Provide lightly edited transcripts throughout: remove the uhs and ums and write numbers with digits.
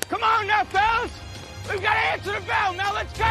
Come on now, fellas! We've got to answer the bell. Now let's go!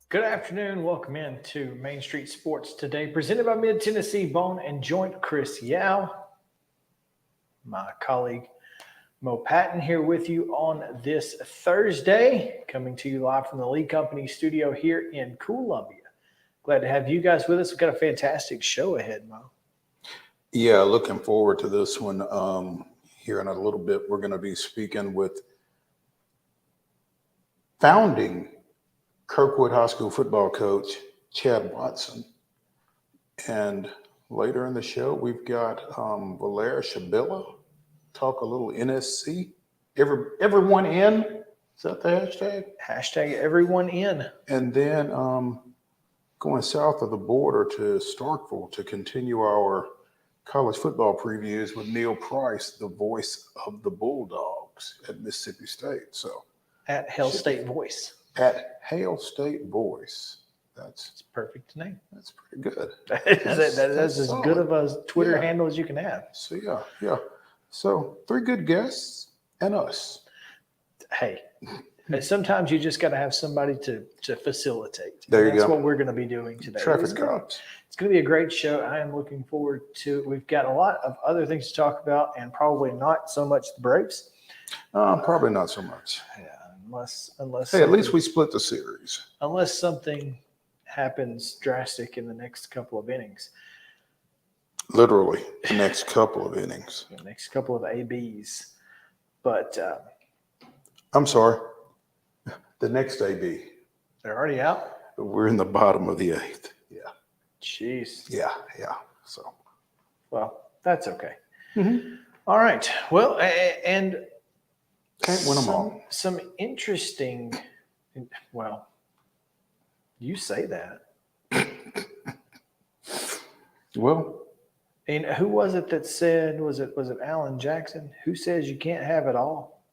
Good afternoon. Welcome in to Main Street Sports Today, presented by Mid-Tennessee Bone and Joint. Chris Yao, my colleague Mo Patton, here with you on this Thursday, coming to you live from the Lee Company studio here in Columbia. Glad to have you guys with us. We've got a fantastic show ahead, Mo. Yeah, looking forward to this one. Here in a little bit, we're going to be speaking with founding Kirkwood High School football coach Chad Watson. And later in the show, we've got Valera Shabilla talk a little NSC. Everyone in? Is that the hashtag? Hashtag everyone in. And then going south of the border to Starkville to continue our college football previews with Neil Price, the voice of the Bulldogs at Mississippi State. So At Hell State Voice. At Hail State Voice. That's a perfect name. That's pretty good. That's as solid. good of a Twitter handle as you can have. So yeah. So 3 good guests and us. Hey, sometimes you just got to have somebody to facilitate. There you That's go. what we're going to be doing today. Traffic cops. It's going to be a great show. I am looking forward to it. We've got a lot of other things to talk about, and probably not so much the Braves. Probably not so much. Yeah, unless Hey, at least we split the series. Unless something happens drastic in the next couple of innings. Literally, the next couple of innings. The next couple of ABs. But I'm sorry. The next AB. they're already out? We're in the bottom of the 8th. Yeah. Jeez. Yeah. So. Well, that's okay. Mm-hmm. All right. Well, and Can't win them all. Some interesting, well, you say that. Well. And who was it that said, was it Alan Jackson? Who says you can't have it all?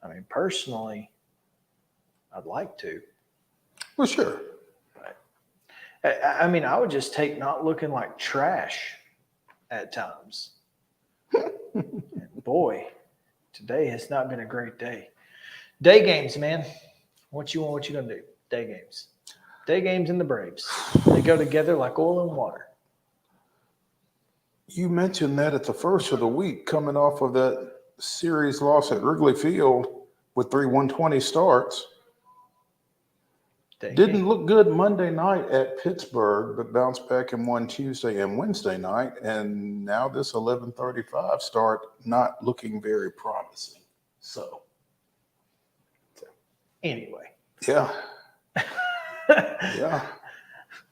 I mean, personally, I'd like to. Well, sure. But I mean, I would just take not looking like trash at times. And boy, today has not been a great day. Day games, man. What you gonna do? Day games. Day games and the Braves. They go together like oil and water. You mentioned that at the first of the week, coming off of that series loss at Wrigley Field with 3 120 starts. Didn't look good Monday night at Pittsburgh, but bounced back and won Tuesday and Wednesday night. And now this 11:35 start not looking very promising. So anyway. Yeah.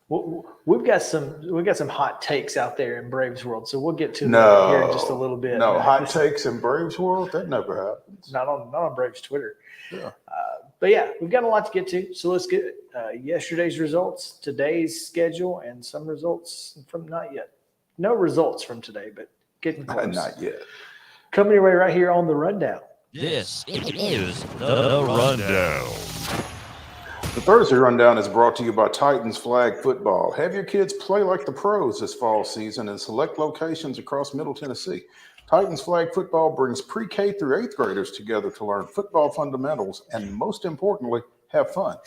We've got some hot takes out there in Braves world, so we'll get to that here in just a little bit. No, hot takes in Braves world, that never happens. Not on Braves Twitter. Yeah. But yeah, we've got a lot to get to. So let's get yesterday's results, today's schedule, and some results from not yet. No results from today, but getting close. Not yet. Coming your way right here on the rundown. This is the rundown. The Thursday Rundown is brought to you by Titans Flag Football. Have your kids play like the pros this fall season in select locations across Middle Tennessee. Titans Flag Football brings pre-K through 8th graders together to learn football fundamentals and, most importantly, have fun.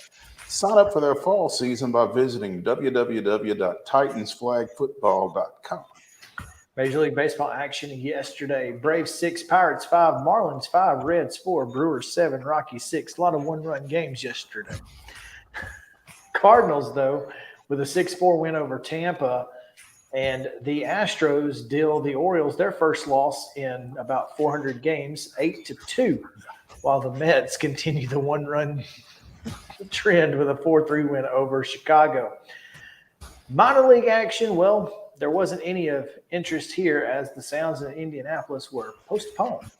Sign up for their fall season by visiting www.titansflagfootball.com. Major League Baseball action yesterday. Braves 6, Pirates 5, Marlins 5, Reds 4, Brewers 7, Rockies 6. A lot of one-run games yesterday. Cardinals, though, with a 6-4 win over Tampa, and the Astros deal the Orioles their first loss in about 400 games, 8-2, while the Mets continue the one-run trend with a 4-3 win over Chicago. Minor league action, well, there wasn't any of interest here as the Sounds in Indianapolis were postponed.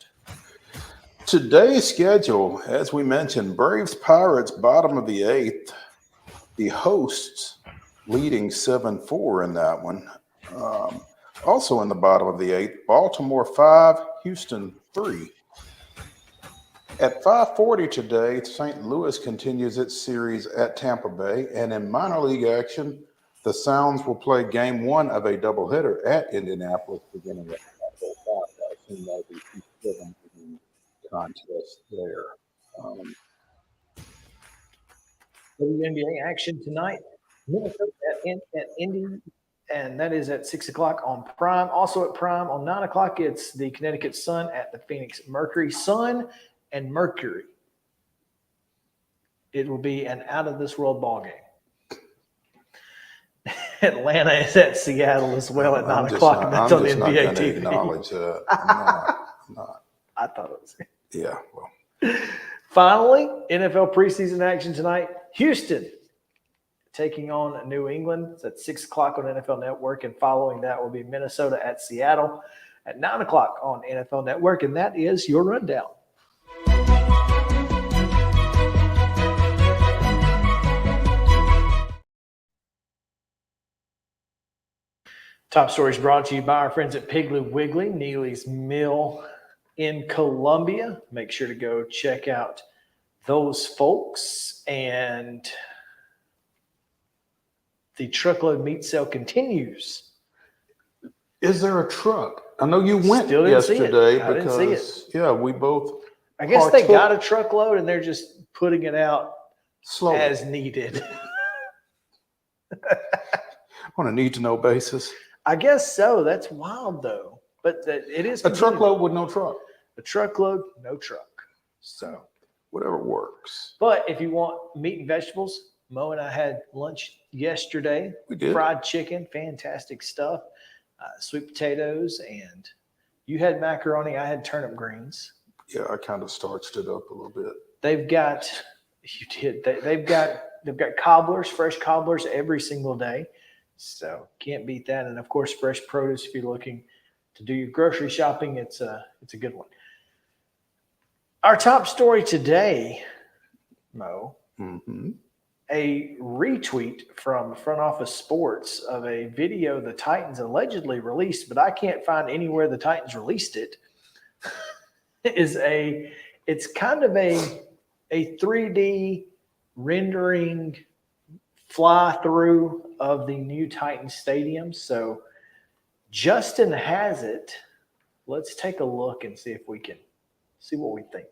Today's schedule, as we mentioned, Braves Pirates bottom of the 8th. The hosts leading 7-4 in that one. Also in the bottom of the 8th, Baltimore 5, Houston 3. At 5:40 today, St. Louis continues its series at Tampa Bay. And in minor league action, the Sounds will play game 1 of a doubleheader at Indianapolis beginning at 5:05. I assume that'll be 2-7 contest there. WNBA action tonight. Minnesota at Indy, and that is at 6 o'clock on Prime. Also at Prime on 9 o'clock, it's the Connecticut Sun at the Phoenix Mercury. Sun and Mercury. It will be an out-of-this-world ball game. Atlanta is at Seattle as well at 9 o'clock, and that's on the NBA TV. Acknowledge that. I'm not. I thought it was. Yeah, well. Finally, NFL preseason action tonight. Houston taking on New England. It's at 6 o'clock on NFL Network, and following that will be Minnesota at Seattle at 9 o'clock on NFL Network, and that is your rundown. Top stories brought to you by our friends at Piggly Wiggly, Neely's Mill in Columbia. Make sure to go check out those folks. And the truckload meat sale continues. Is there a truck? I know you went Still didn't see it. yesterday I didn't see because, yeah, we both. I guess they got a truckload and they're just putting it out slowly as needed. On a need-to-know basis. I guess so. That's wild, though. But it is a truckload with no truck. A truckload, no truck. So whatever works. But if you want meat and vegetables, Mo and I had lunch yesterday. We did. Fried chicken, fantastic stuff. Sweet potatoes, and you had macaroni. I had turnip greens. Yeah, I kind of starched it up a little bit. They've got cobblers, fresh cobblers every single day. So can't beat that. And of course, fresh produce. If you're looking to do your grocery shopping, it's a good one. Our top story today, Mo, a retweet from Front Office Sports of a video the Titans allegedly released, but I can't find anywhere the Titans released it. It's kind of a 3D rendering fly through of the new Titans stadium. So Justin has it. Let's take a look and see if we can see what we think.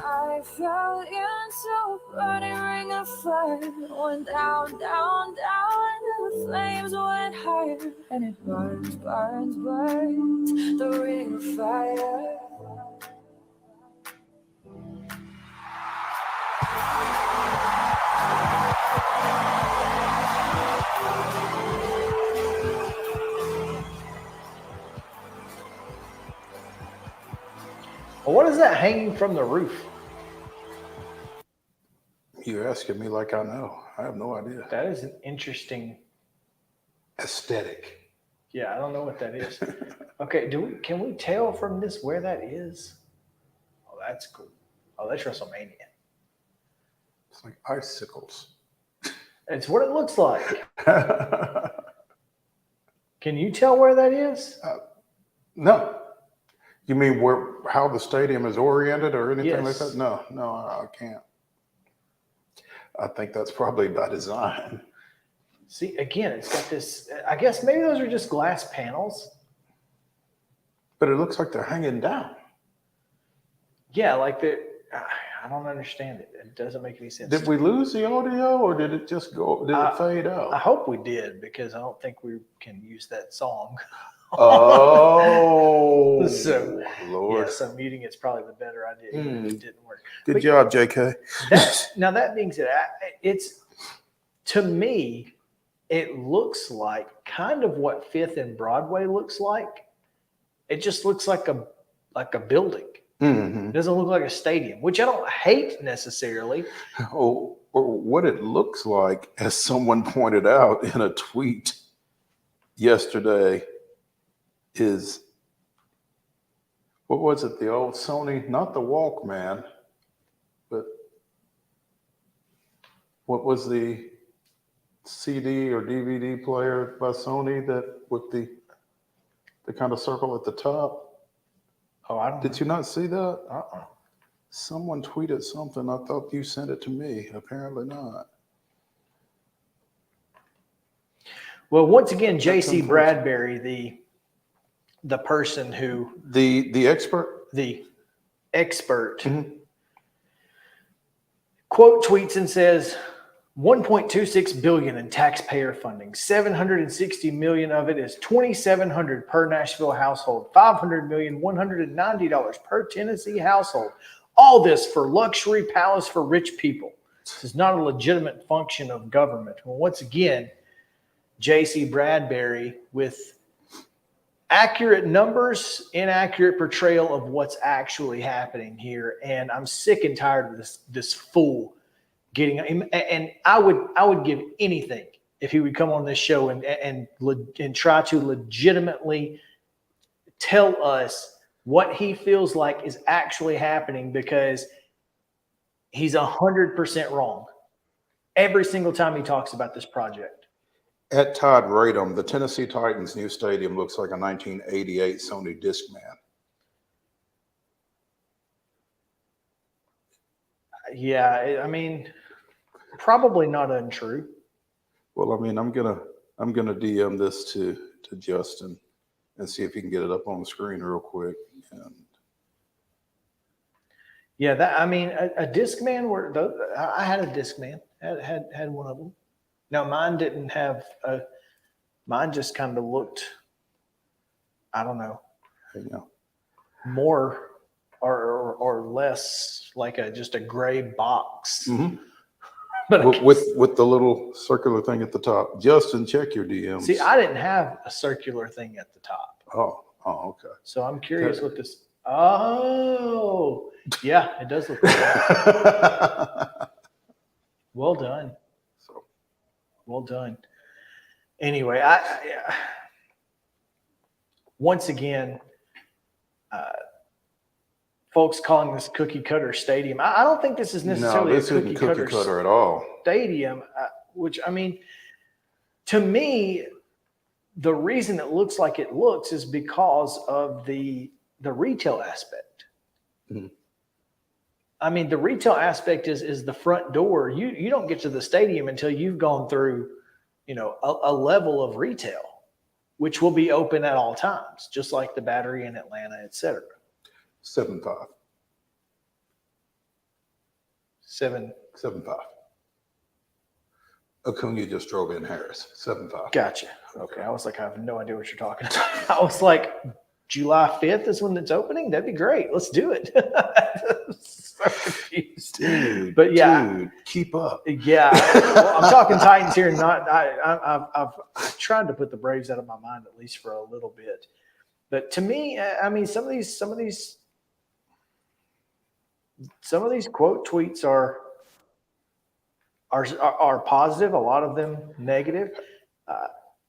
I fell into a burning ring of fire. Went down, down, down, and the flames went higher. And it burns, burns, burns, the ring of fire. What is that hanging from the roof? You're asking me like I know. I have no idea. That is an interesting. Aesthetic. Yeah, I don't know what that is. Okay, can we tell from this where that is? Oh, that's cool. Oh, that's WrestleMania. It's like icicles. It's what it looks like. Can you tell where that is? No. You mean how the stadium is oriented or anything like Yes. that? No, I can't. I think that's probably by design. See, again, it's got this. I guess maybe those are just glass panels. But it looks like they're hanging down. Yeah, like the. I don't understand it. It doesn't make any sense. Did we lose the audio or did it just go? Did it fade out? I hope we did because I don't think we can use that song. Oh, So, Lord. yeah, so muting it's probably the better idea. Even if it didn't work. Good But job, JK. Now that being said, it's to me, it looks like kind of what Fifth and Broadway looks like. It just looks like a building. Mm-hmm. It doesn't look like a stadium, which I don't hate necessarily. Oh, or what it looks like, as someone pointed out in a tweet yesterday, is what was it? The old Sony, not the Walkman, but what was the CD or DVD player by Sony that with the kind of circle at the top? Oh, I don't. Did you not see that? Uh-uh. Someone tweeted something. I thought you sent it to me. Apparently not. Well, once again, J.C. Bradbury, the person who The expert. the expert Mhm. quote tweets and says 1.26 billion in taxpayer funding, 760 million of it is $2,700 per Nashville household, $500 million, $190 per Tennessee household. All this for luxury palace for rich people. This is not a legitimate function of government. Well, once again, J.C. Bradbury with accurate numbers, inaccurate portrayal of what's actually happening here. And I'm sick and tired of this fool getting, and I would give anything if he would come on this show and try to legitimately tell us what he feels like is actually happening, because he's 100% wrong every single time he talks about this project. At Todd Radom, the Tennessee Titans' new stadium looks like a 1988 Sony Discman. Yeah, I mean, probably not untrue. Well, I mean, I'm gonna DM this to Justin and see if he can get it up on the screen real quick. And Yeah, a Discman. I had a Discman. Had one of them. Now mine didn't have mine just kind of looked, I don't know, more or less like just a gray box. mm-hmm. But with the little circular thing at the top. Justin, check your DMs. See, I didn't have a circular thing at the top. Oh, okay. So I'm curious what this. Oh, yeah, it does look like that. Well done. Well done. Anyway, once again, folks calling this cookie cutter stadium. I don't think this is necessarily this a cookie cutter at all. Stadium, which, I mean, to me, the reason it looks like it looks is because of the retail aspect. Mm-hmm. I mean, the retail aspect is the front door. You don't get to the stadium until you've gone through, a level of retail, which will be open at all times, just like the Battery in Atlanta, et cetera. 7.5. 7.5. Acuna just drove in Harris. 7.5. Gotcha. Okay. I was like, I have no idea what you're talking about. I was like, July 5th is when it's opening? That'd be great. Let's do it. So confused. Dude, but yeah. Dude, keep up. Yeah. Well, I'm talking Titans here. I've tried to put the Braves out of my mind at least for a little bit. But to me, I mean, some of these some of these quote tweets are positive, a lot of them negative.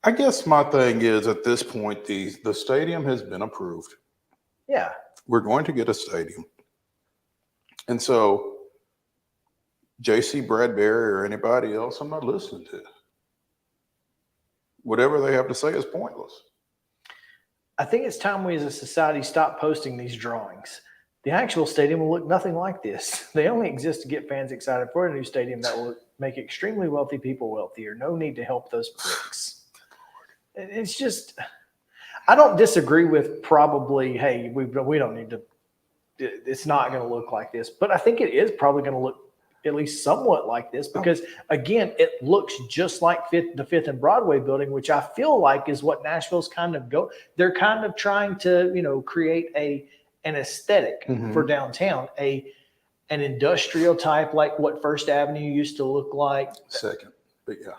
I guess my thing is at this point, the stadium has been approved. Yeah. We're going to get a stadium. And so J.C. Bradbury or anybody else, I'm not listening to. Whatever they have to say is pointless. I think it's time we as a society stop posting these drawings. The actual stadium will look nothing like this. They only exist to get fans excited for a new stadium that will make extremely wealthy people wealthier. No need to help those pricks. It's just, I don't disagree with probably, hey, we don't need to, it's not going to look like this. But I think it is probably going to look at least somewhat like this because, again, it looks just like the 5th and Broadway building, which I feel like is what Nashville's kind of they're kind of trying to, create an aesthetic for downtown, an industrial type, like what First Avenue used to look like. Second, but yeah.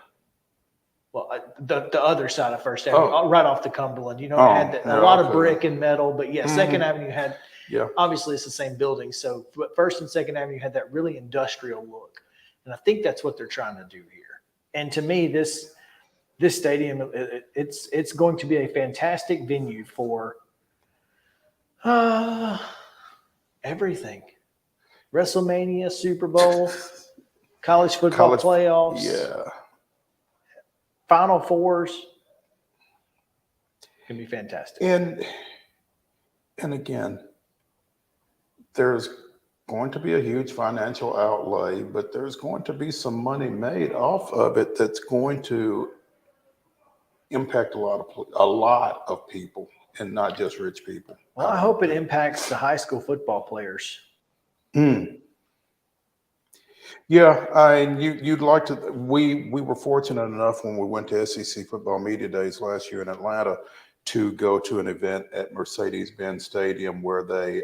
Well, the other side of First Avenue, right off the Cumberland, it had a lot of brick and metal, but yeah, Second Avenue had, obviously it's the same building. So but First and Second Avenue had that really industrial look. And I think that's what they're trying to do here. And to me, this stadium, it's going to be a fantastic venue for everything. WrestleMania, Super Bowl, college football playoffs. Yeah. Final Fours can be fantastic. And again, there's going to be a huge financial outlay, but there's going to be some money made off of it that's going to impact a lot of people and not just rich people. Well, I hope it impacts the high school football players. Yeah, you'd like to. We were fortunate enough when we went to SEC Football Media Days last year in Atlanta to go to an event at Mercedes-Benz Stadium where they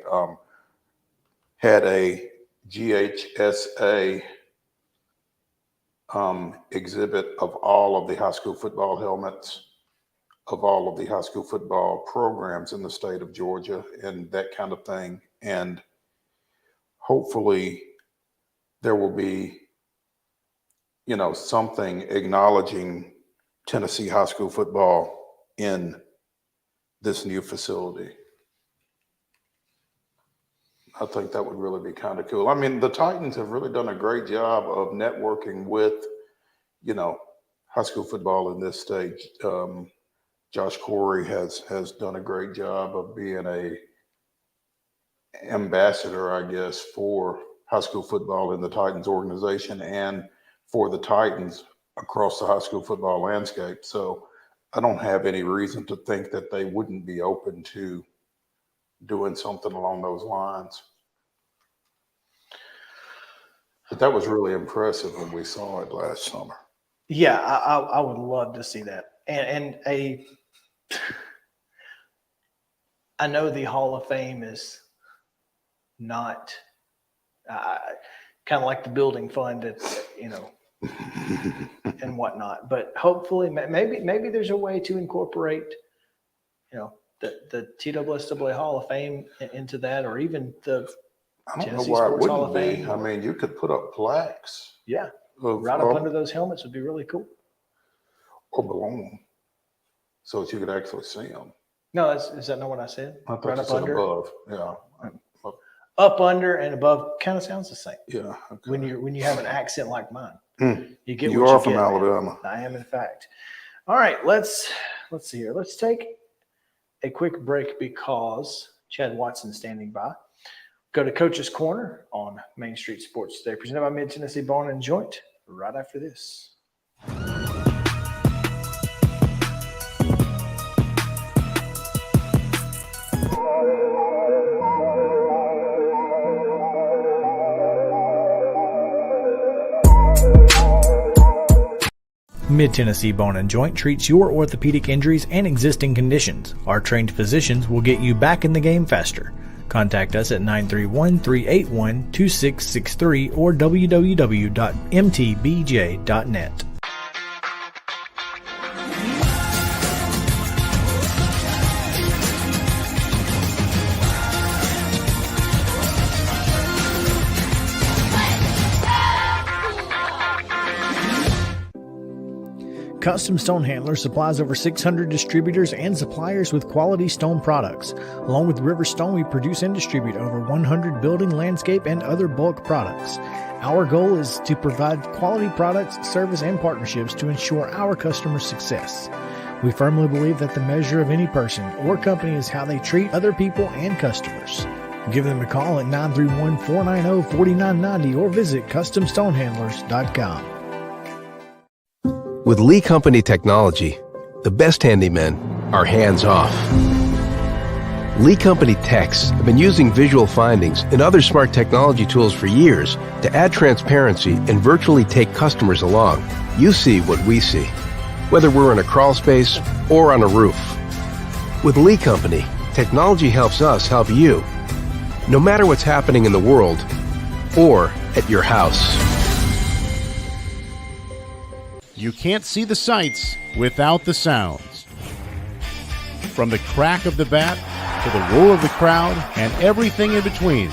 had a GHSA exhibit of all of the high school football helmets of all of the high school football programs in the state of Georgia and that kind of thing. And hopefully there will be, something acknowledging Tennessee high school football in this new facility. I think that would really be kind of cool. I mean, the Titans have really done a great job of networking with, high school football in this state. Josh Corey has done a great job of being a ambassador, I guess, for high school football in the Titans organization and for the Titans across the high school football landscape. So I don't have any reason to think that they wouldn't be open to doing something along those lines. But that was really impressive when we saw it last summer. Yeah, I would love to see that. I know the Hall of Fame is not kind of like the building fund, it's, and whatnot. But hopefully, maybe there's a way to incorporate, the TSSAA Hall of Fame into that, or even the I don't Tennessee know why Sports it Hall of wouldn't be. Fame. I mean, you could put up plaques. Yeah, right up under those helmets would be really cool. Or below them, so that you could actually see them. No, is that not what I said? I thought Right you up said under? above. Yeah. Up under and above kind of sounds the same. Yeah. Okay. When you have an accent like mine, you get. You what are you from get, Alabama. man. I am, in fact. All right, let's see here. Let's take a quick break because Chad Watson's standing by. Go to Coach's Corner on Main Street Sports Today, presented by Mid-Tennessee Bone and Joint, right after this. Mid-Tennessee Bone and Joint treats your orthopedic injuries and existing conditions. Our trained physicians will get you back in the game faster. Contact us at 931-381-2663 or www.mtbj.net. Custom Stone Handler supplies over 600 distributors and suppliers with quality stone products. Along with River Stone, we produce and distribute over 100 building, landscape, and other bulk products. Our goal is to provide quality products, service, and partnerships to ensure our customers' success. We firmly believe that the measure of any person or company is how they treat other people and customers. Give them a call at 931-490-4990 or visit CustomStonehandlers.com. With Lee Company technology, the best handymen are hands-off. Lee Company techs have been using visual findings and other smart technology tools for years to add transparency and virtually take customers along. You see what we see, whether we're in a crawl space or on a roof. With Lee Company, technology helps us help you, no matter what's happening in the world or at your house. You can't see the sights without the sounds. From the crack of the bat to the roar of the crowd and everything in between,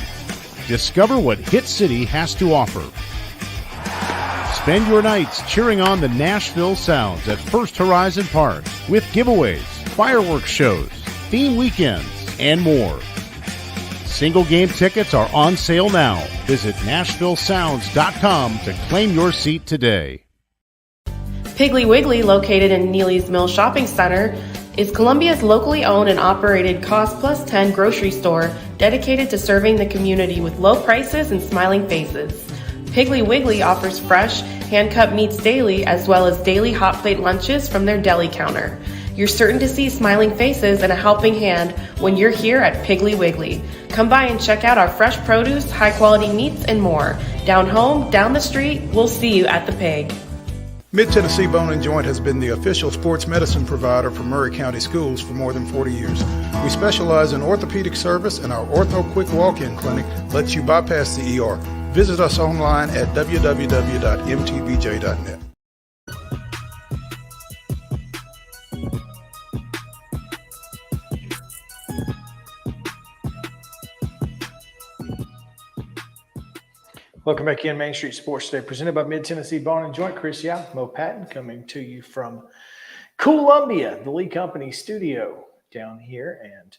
discover what Hit City has to offer. Spend your nights cheering on the Nashville Sounds at First Horizon Park with giveaways, fireworks shows, theme weekends, and more. Single game tickets are on sale now. Visit NashvilleSounds.com to claim your seat today. Piggly Wiggly, located in Neely's Mill Shopping Center, is Columbia's locally owned and operated Cost Plus 10 grocery store dedicated to serving the community with low prices and smiling faces. Piggly Wiggly offers fresh, hand-cut meats daily as well as daily hot plate lunches from their deli counter. You're certain to see smiling faces and a helping hand when you're here at Piggly Wiggly. Come by and check out our fresh produce, high-quality meats, and more. Down home, down the street, we'll see you at the Pig. Mid-Tennessee Bone and Joint has been the official sports medicine provider for Murray County Schools for more than 40 years. We specialize in orthopedic service, and our Ortho Quick Walk-In Clinic lets you bypass the ER. Visit us online at www.mtbj.net. Welcome back in Main Street Sports Today, presented by Mid-Tennessee Bone and Joint. Chris Yao, Mo Patton, coming to you from Columbia, the Lee Company studio down here, and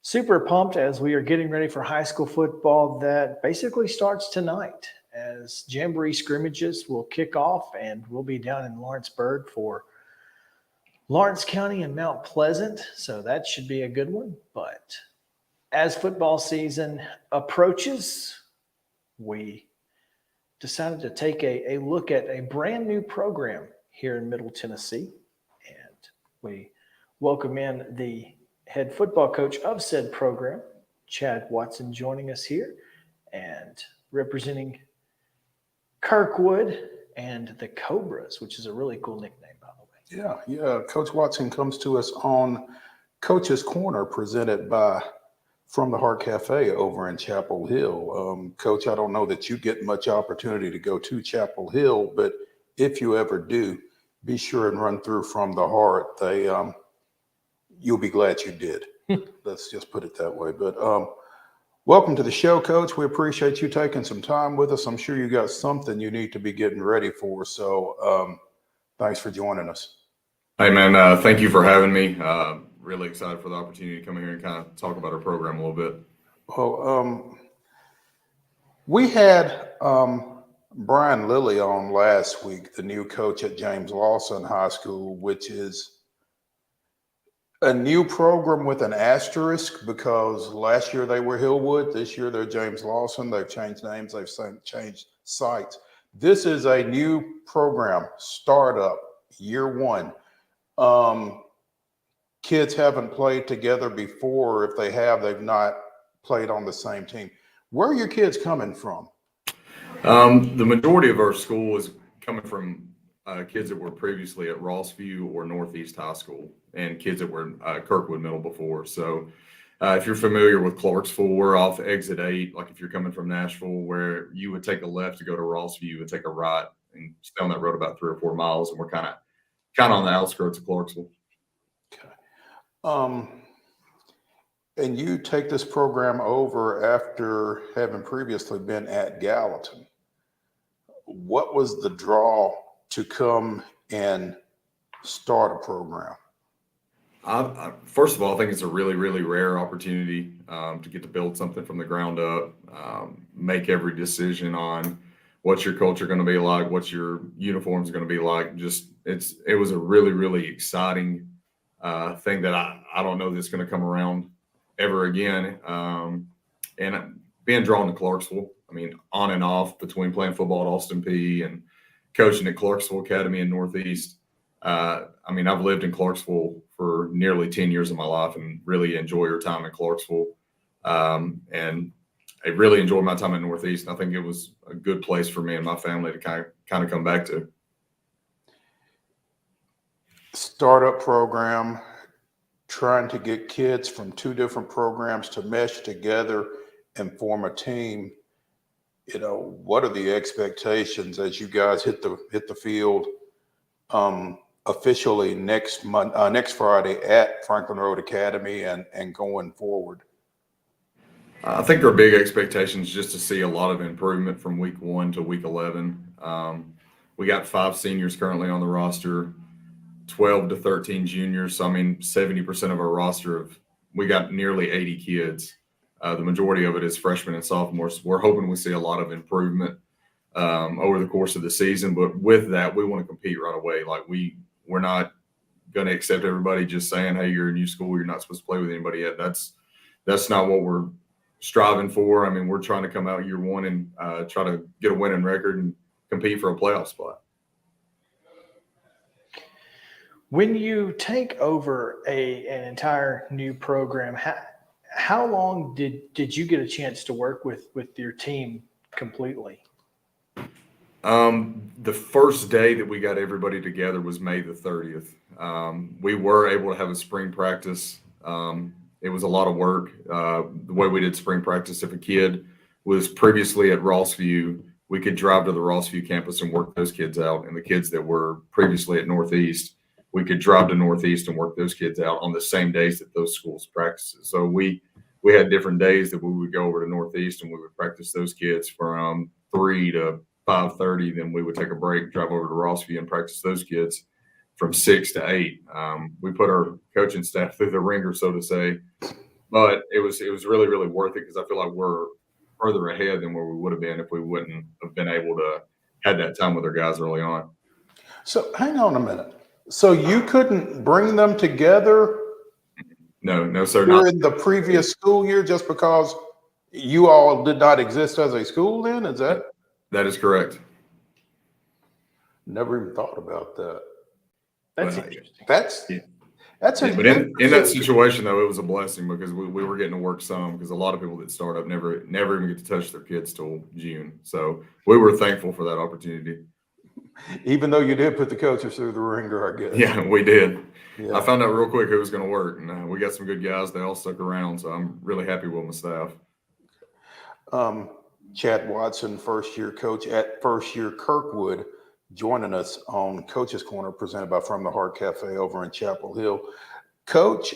super pumped as we are getting ready for high school football that basically starts tonight as Jamboree scrimmages will kick off, and we'll be down in Lawrenceburg for Lawrence County and Mount Pleasant, so that should be a good one. But as football season approaches, we decided to take a look at a brand new program here in Middle Tennessee. And we welcome in the head football coach of said program, Chad Watson, joining us here and representing Kirkwood and the Cobras, which is a really cool nickname, by the way. Yeah. Coach Watson comes to us on Coach's Corner, presented by From the Heart Cafe over in Chapel Hill. Coach, I don't know that you get much opportunity to go to Chapel Hill, but if you ever do, be sure and run through From the Heart. You'll be glad you did. Let's just put it that way. But welcome to the show, Coach. We appreciate you taking some time with us. I'm sure you got something you need to be getting ready for. So thanks for joining us. Hey, man, thank you for having me. Really excited for the opportunity to come here and kind of talk about our program a little bit. Well, we had Brian Lilly on last week, the new coach at James Lawson High School, which is a new program with an asterisk because last year they were Hillwood. This year they're James Lawson. They've changed names. They've changed sites. This is a new program, startup, year one. Kids haven't played together before. If they have, they've not played on the same team. Where are your kids coming from? The majority of our school is coming from kids that were previously at Rossview or Northeast High School and kids that were Kirkwood Middle before. So if you're familiar with Clarksville, we're off exit 8. Like if you're coming from Nashville, where you would take a left to go to Rossview and take a right and stay on that road about 3 or 4 miles. And we're kind of on the outskirts of Clarksville. Okay. And you take this program over after having previously been at Gallatin. What was the draw to come and start a program? First of all, I think it's a really, really rare opportunity to get to build something from the ground up, make every decision on what's your culture going to be like, what's your uniforms going to be like. It was a really, really exciting thing that I don't know that's going to come around ever again. And being drawn to Clarksville, I mean, on and off between playing football at Austin Peay and coaching at Clarksville Academy in Northeast. I mean, I've lived in Clarksville for nearly 10 years of my life and really enjoy your time in Clarksville. And I really enjoyed my time in Northeast. And I think it was a good place for me and my family to kind of come back to. Startup program, trying to get kids from two different programs to mesh together and form a team. You know, what are the expectations as you guys hit the field officially next Friday at Franklin Road Academy and going forward? I think there are big expectations just to see a lot of improvement from week 1 to week 11. We got 5 seniors currently on the roster, 12 to 13 juniors. So, I mean, 70% of our roster we got nearly 80 kids. The majority of it is freshmen and sophomores. We're hoping we see a lot of improvement over the course of the season. But with that, we want to compete right away. Like we're not going to accept everybody just saying, hey, you're a new school, you're not supposed to play with anybody yet. That's not what we're striving for. I mean, we're trying to come out year 1 and try to get a winning record and compete for a playoff spot. When you take over an entire new program, how long did you get a chance to work with your team completely? The first day that we got everybody together was May the 30th. We were able to have a spring practice. It was a lot of work. The way we did spring practice, if a kid was previously at Rossview, we could drive to the Rossview campus and work those kids out. And the kids that were previously at Northeast, we could drive to Northeast and work those kids out on the same days that those schools practices. So we had different days that we would go over to Northeast and we would practice those kids from 3 to 5:30. Then we would take a break, drive over to Rossview and practice those kids from 6 to 8. We put our coaching staff through the ringer, so to say, but it was really, really worth it because I feel like we're further ahead than where we would have been if we wouldn't have been able to have that time with our guys early on. So hang on a minute. So you couldn't bring them together? No, sir. During the previous school year, just because you all did not exist as a school then? Is that? That is correct. Never even thought about that. That's interesting. But in that situation, though, it was a blessing because we were getting to work some because a lot of people that start up never even get to touch their kids till June. So we were thankful for that opportunity. Even though you did put the coaches through the ringer, I guess. Yeah, we did. Yeah. I found out real quick who was going to work, and we got some good guys. They all stuck around, so I'm really happy with my staff. Chad Watson, first-year coach at first-year Kirkwood, joining us on Coach's Corner, presented by From the Heart Cafe over in Chapel Hill. Coach,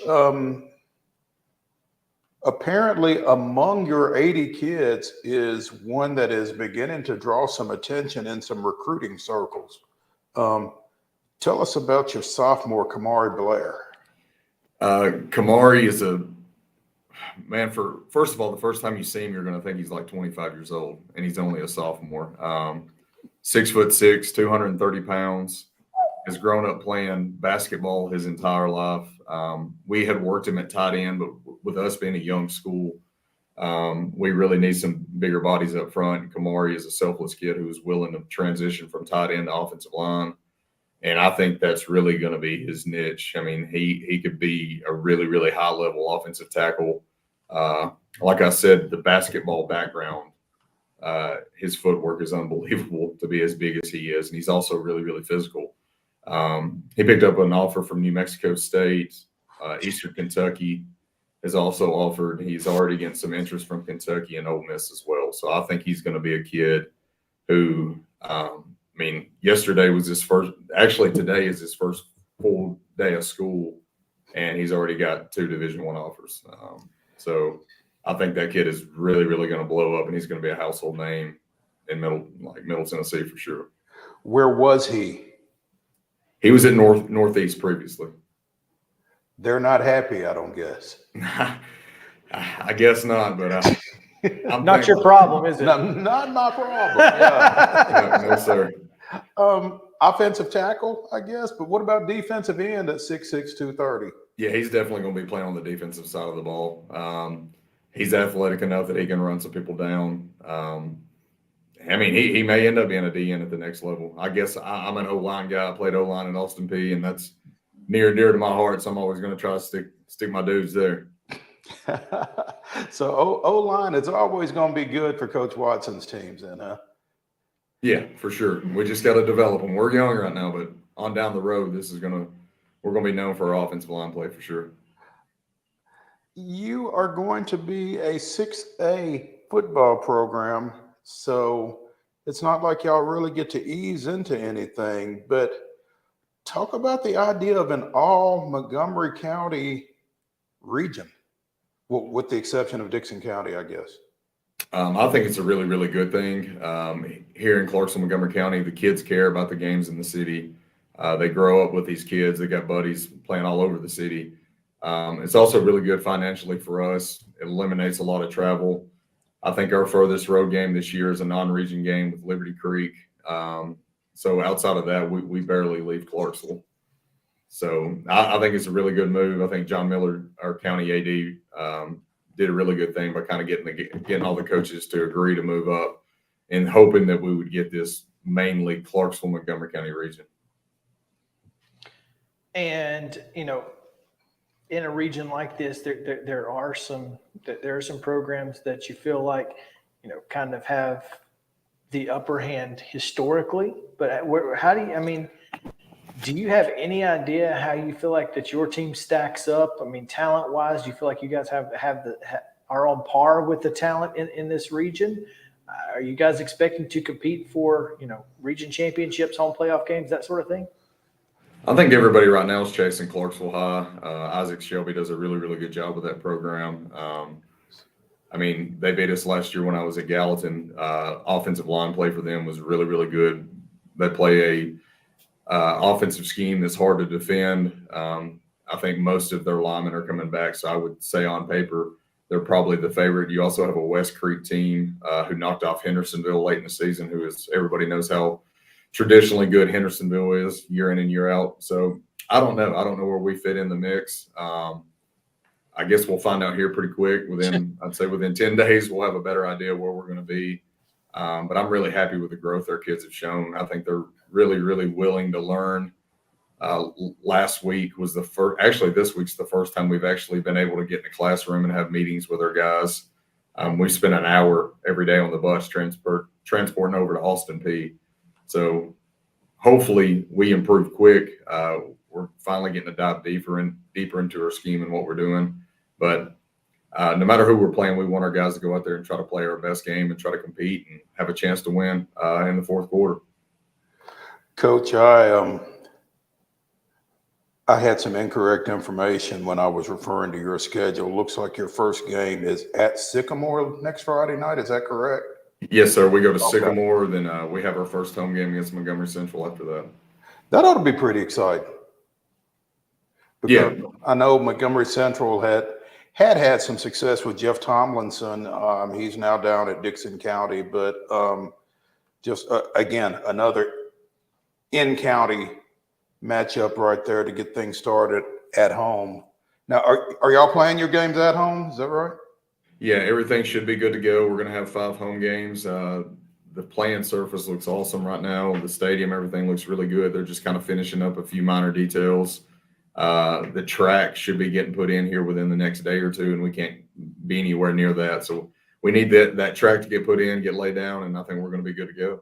apparently among your 80 kids is one that is beginning to draw some attention in some recruiting circles. Tell us about your sophomore, Kamari Blair. Kamari is first of all, the first time you see him, you're going to think he's like 25 years old, and he's only a sophomore. 6'6", 230 pounds, has grown up playing basketball his entire life. We had worked him at tight end, but with us being a young school, we really need some bigger bodies up front. Kamari is a selfless kid who is willing to transition from tight end to offensive line. And I think that's really going to be his niche. I mean, he could be a really, really high-level offensive tackle. Like I said, the basketball background, his footwork is unbelievable to be as big as he is. And he's also really, really physical. He picked up an offer from New Mexico State. Eastern Kentucky has also offered. He's already getting some interest from Kentucky and Ole Miss as well. So I think he's going to be a kid who, yesterday was his first – actually today is his first full day of school, and he's already got 2 Division I offers. So I think that kid is really, really going to blow up, and he's going to be a household name in Middle Tennessee for sure. Where was he? He was at Northeast previously. They're not happy, I don't guess. I guess not, but I'm Not your problem, is it? Not my problem. Yeah. No, sir. Offensive tackle, I guess, but what about defensive end at 6'6", 230? Yeah, he's definitely going to be playing on the defensive side of the ball. He's athletic enough that he can run some people down. I mean, he may end up being a DN at the next level. I guess I'm an O-line guy. I played O-line in Austin Peay, and that's near and dear to my heart, so I'm always going to try to stick my dudes there. So O-line is always going to be good for Coach Watson's teams then, huh? Yeah, for sure. We just got to develop them. We're young right now, but on down the road, we're going to be known for our offensive line play for sure. You are going to be a 6A football program, so it's not like y'all really get to ease into anything, but talk about the idea of an all Montgomery County region, with the exception of Dixon County, I guess. I think it's a really, really good thing. Here in Clarksville, Montgomery County, the kids care about the games in the city. They grow up with these kids. They got buddies playing all over the city. It's also really good financially for us. It eliminates a lot of travel. I think our furthest road game this year is a non-region game with Liberty Creek. So outside of that, we barely leave Clarksville. So I think it's a really good move. I think John Miller, our county AD, did a really good thing by kind of getting all the coaches to agree to move up and hoping that we would get this mainly Clarksville, Montgomery County region. And, in a region like this, there are some programs that you feel like, kind of have the upper hand historically, but do you have any idea how you feel like that your team stacks up? I mean, talent wise, do you feel like you guys are on par with the talent in this region? Are you guys expecting to compete for, region championships, home playoff games, that sort of thing? I think everybody right now is chasing Clarksville High. Isaac Shelby does a really, really good job with that program. They beat us last year when I was at Gallatin. Offensive line play for them was really, really good. They play a offensive scheme that's hard to defend. I think most of their linemen are coming back, so I would say on paper they're probably the favorite. You also have a West Creek team who knocked off Hendersonville late in the season, everybody knows how traditionally good Hendersonville is year in and year out. So I don't know. I don't know where we fit in the mix. I guess we'll find out here pretty quick. I'd say within 10 days, we'll have a better idea where we're going to be. But I'm really happy with the growth our kids have shown. I think they're really, really willing to learn. Last week was this week's the first time we've actually been able to get in a classroom and have meetings with our guys. We spent an hour every day on the bus transporting over to Austin Peay. So hopefully we improve quick. We're finally getting to dive deeper into our scheme and what we're doing. But no matter who we're playing, we want our guys to go out there and try to play our best game and try to compete and have a chance to win in the fourth quarter. Coach, I had some incorrect information when I was referring to your schedule. Looks like your first game is at Sycamore next Friday night. Is that correct? Yes, sir. We go to Sycamore, then we have our first home game against Montgomery Central after that. That ought to be pretty exciting. Because I know Montgomery Central had some success with Jeff Tomlinson. He's now down at Dixon County, but again, another in-county matchup right there to get things started at home. Now, are y'all playing your games at home? Is that right? Yeah, everything should be good to go. We're going to have 5 home games. The playing surface looks awesome right now. The stadium, everything looks really good. They're just kind of finishing up a few minor details. The track should be getting put in here within the next day or two, and we can't be anywhere near that. So we need that track to get put in, get laid down, and I think we're going to be good to go.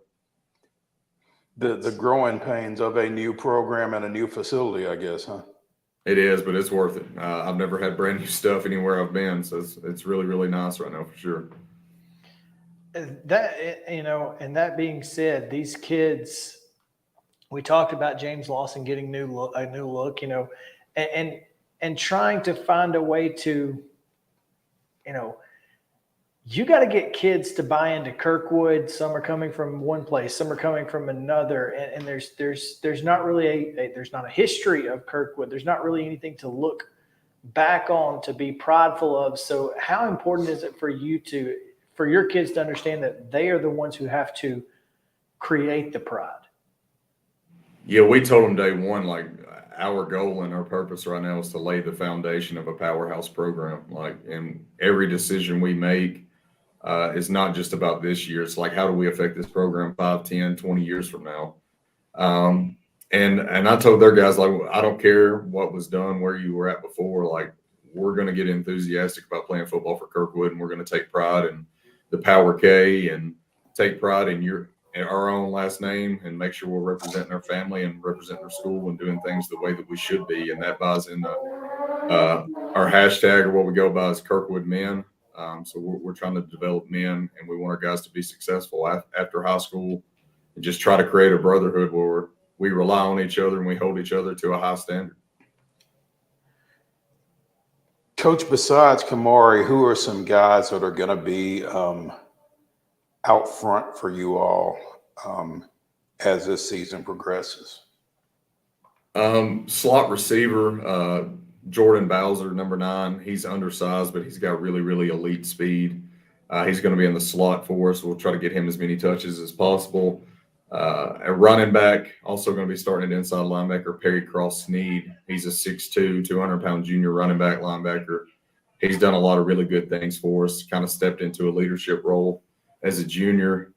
The growing pains of a new program and a new facility, I guess, huh? It is, but it's worth it. I've never had brand new stuff anywhere I've been, so it's really, really nice right now for sure. And that being said, these kids, we talked about James Lawson getting a new look, and trying to find a way to, you got to get kids to buy into Kirkwood. Some are coming from one place, some are coming from another, and there's not really there's not a history of Kirkwood. There's not really anything to look back on to be prideful of. So how important is it for your kids to understand that they are the ones who have to create the pride? Yeah, we told them day one, like, our goal and our purpose right now is to lay the foundation of a powerhouse program. Like, and every decision we make is not just about this year. It's like, how do we affect this program 5, 10, 20 years from now? And I told their guys, like, I don't care what was done, where you were at before. Like, we're going to get enthusiastic about playing football for Kirkwood, and we're going to take pride in the Power K and take pride in our own last name, and make sure we're representing our family and representing our school and doing things the way that we should be. And that buys into our hashtag, or what we go by, is Kirkwood Men. So we're trying to develop men, and we want our guys to be successful after high school, and just try to create a brotherhood where we rely on each other and we hold each other to a high standard. Coach, besides Kamari, who are some guys that are going to be out front for you all as this season progresses? Slot receiver, Jordan Bowser, number 9. He's undersized, but he's got really, really elite speed. He's going to be in the slot for us. We'll try to get him as many touches as possible. A running back, also going to be starting at inside linebacker, Perry Cross-Sneed. He's a 6'2", 200-pound junior running back linebacker. He's done a lot of really good things for us, kind of stepped into a leadership role as a junior.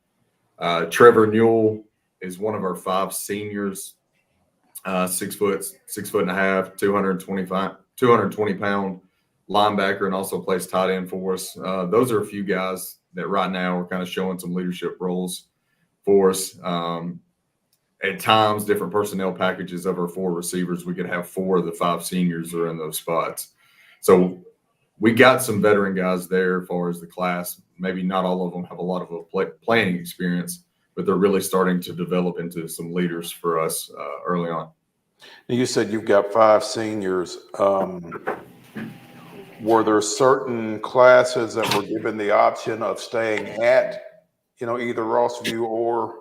Trevor Newell is one of our 5 seniors, 6 foot and a half, 220-pound linebacker, and also plays tight end for us. Those are a few guys that right now are kind of showing some leadership roles for us. At times, different personnel packages of our 4 receivers, we could have 4 of the 5 seniors are in those spots. So we got some veteran guys there as far as the class. Maybe not all of them have a lot of playing experience, but they're really starting to develop into some leaders for us early on. Now, you said you've got 5 seniors. Were there certain classes that were given the option of staying at, either Rossview or,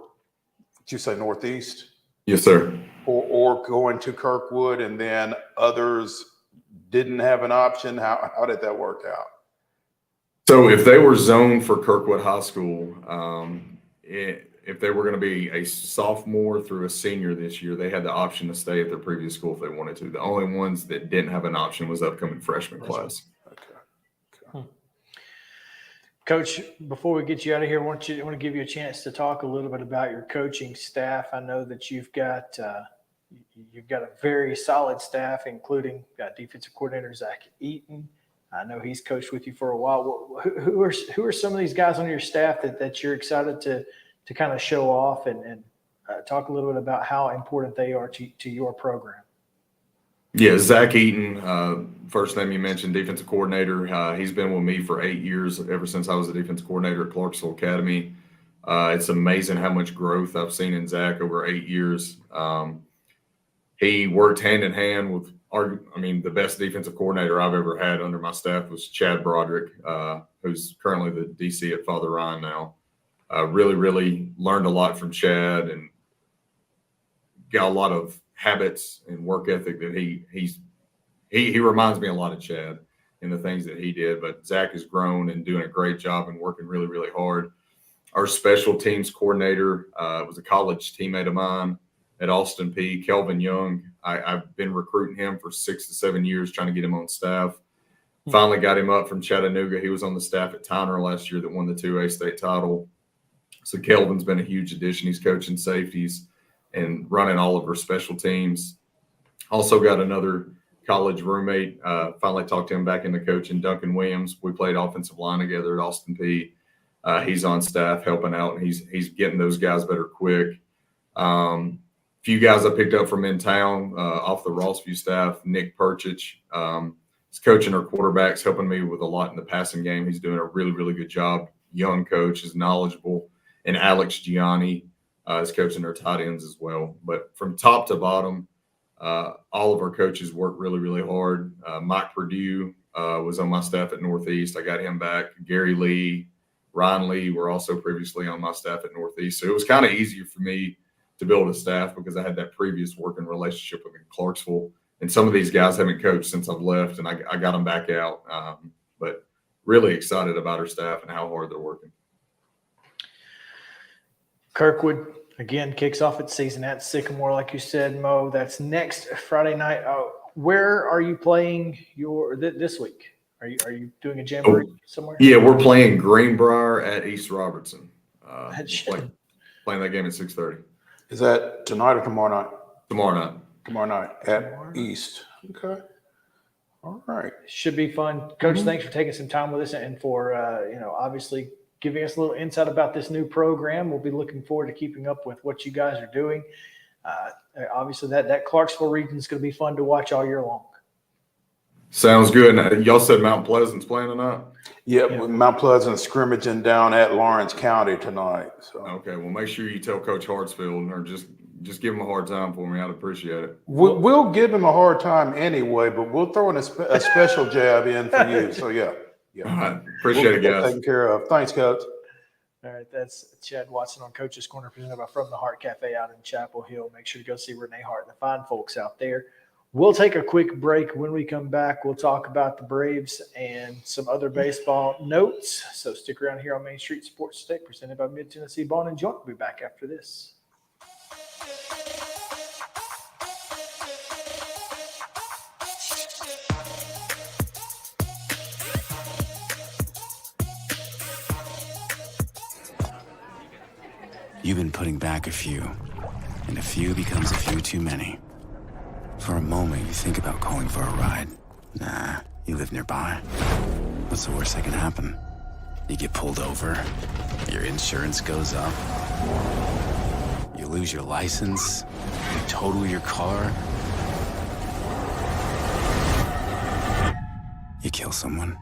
did you say Northeast? Yes, sir. Or going to Kirkwood, and then others didn't have an option? How did that work out? So if they were zoned for Kirkwood High School, if they were going to be a sophomore through a senior this year, they had the option to stay at their previous school if they wanted to. The only ones that didn't have an option was the upcoming freshman class. Okay. Coach, before we get you out of here, I want to give you a chance to talk a little bit about your coaching staff. I know that you've got a very solid staff, including defensive coordinator Zach Eaton. I know he's coached with you for a while. Who are some of these guys on your staff that you're excited to kind of show off and talk a little bit about how important they are to your program? Yeah, Zach Eaton, first name you mentioned, defensive coordinator. He's been with me for 8 years, ever since I was the defensive coordinator at Clarksville Academy. It's amazing how much growth I've seen in Zach over 8 years. He worked hand in hand with the best defensive coordinator I've ever had under my staff was Chad Broderick, who's currently the DC at Father Ryan now. Really, really learned a lot from Chad and got a lot of habits and work ethic that he reminds me a lot of Chad in the things that he did. But Zach has grown and doing a great job and working really, really hard. Our special teams coordinator was a college teammate of mine at Austin P, Kelvin Young. I've been recruiting him for 6 to 7 years, trying to get him on staff. Finally got him up from Chattanooga. He was on the staff at Tyner last year that won the 2A state title. So Kelvin's been a huge addition. He's coaching safeties and running all of our special teams. Also got another college roommate. Finally talked him back into coaching, Duncan Williams. We played offensive line together at Austin P. He's on staff helping out, and he's getting those guys better quick. Few guys I picked up from in town off the Rossview staff. Nick Perchich is coaching our quarterbacks, helping me with a lot in the passing game. He's doing a really, really good job. Young coach, is knowledgeable. And Alex Gianni is coaching our tight ends as well. But from top to bottom, all of our coaches work really, really hard. Mike Purdue was on my staff at Northeast. I got him back. Gary Lee, Ryan Lee were also previously on my staff at Northeast. So it was kind of easier for me to build a staff because I had that previous working relationship with Clarksville. And some of these guys haven't coached since I've left, and I got them back out. But really excited about our staff and how hard they're working. Kirkwood, again, kicks off its season at Sycamore, like you said, Mo. That's next Friday night. Where are you playing this week? Are you doing a jamboree somewhere? Yeah, we're playing Greenbrier at East Robertson. Playing that game at 6:30. Is that tonight or tomorrow night? Tomorrow night. Tomorrow night at East. Okay. All right. Should be fun. Coach, thanks for taking some time with us and for, obviously giving us a little insight about this new program. We'll be looking forward to keeping up with what you guys are doing. Obviously, that Clarksville region is going to be fun to watch all year long. Sounds good. Y'all said Mount Pleasant's playing tonight? Yep, Mount Pleasant scrimmaging down at Lawrence County tonight. So. Okay, well, make sure you tell Coach Hartsfield or just give him a hard time for me. I'd appreciate it. We'll give him a hard time anyway, but we'll throw in a special jab in for you. So, yeah. All right. Appreciate it, guys. Taken care of. Thanks, Coach. All right, that's Chad Watson on Coach's Corner, presented by From the Heart Cafe out in Chapel Hill. Make sure to go see Renee Hart and the fine folks out there. We'll take a quick break. When we come back, we'll talk about the Braves and some other baseball notes. So stick around here on Main Street Sports Today, presented by Mid-Tennessee Bone and Joint. We'll be back after this. You've been putting back a few, and a few becomes a few too many. For a moment, you think about calling for a ride. Nah, you live nearby. What's the worst that can happen? You get pulled over, your insurance goes up, you lose your license, you total your car, you kill someone.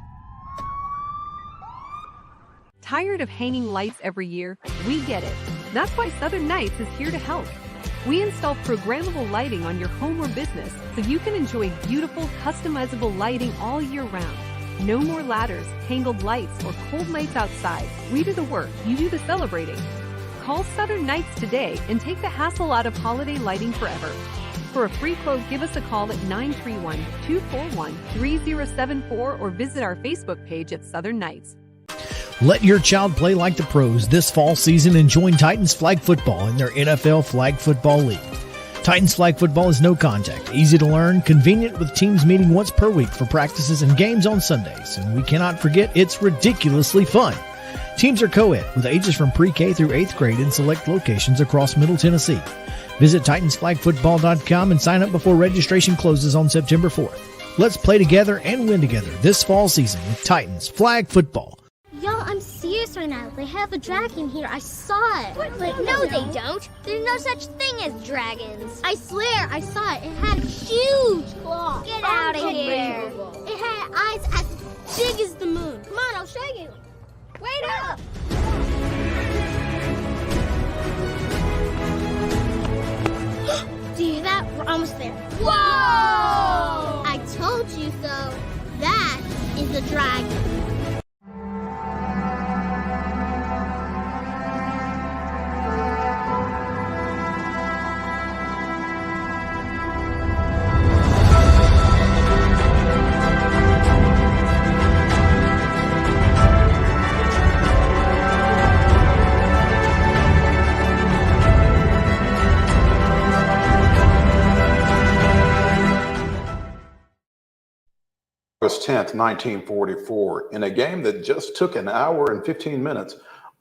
Tired of hanging lights every year? We get it. That's why Southern Nights is here to help. We install programmable lighting on your home or business so you can enjoy beautiful, customizable lighting all year round. No more ladders, tangled lights, or cold nights outside. We do the work, you do the celebrating. Call Southern Nights today and take the hassle out of holiday lighting forever. For a free quote, give us a call at 931-241-3074 or visit our Facebook page at Southern Nights. Let your child play like the pros this fall season and join Titans Flag Football in their NFL Flag Football League. Titans Flag Football is no contact, easy to learn, convenient with teams meeting once per week for practices and games on Sundays. And we cannot forget, it's ridiculously fun. Teams are co-ed with ages from pre-K through 8th grade in select locations across Middle Tennessee. Visit TitansFlagFootball.com and sign up before registration closes on September 4th. Let's play together and win together this fall season with Titans Flag Football. Y'all, I'm serious right now. They have a dragon here. I saw it. But no, they don't. There's no such thing as dragons. I swear, I saw it. It had huge claws. Get out of here. It had eyes as big as the moon. Come on, I'll show you. Wait up. Do you hear that? We're almost there. Whoa! I told you so. That is a dragon. August 10th, 1944, in a game that just took an hour and 15 minutes,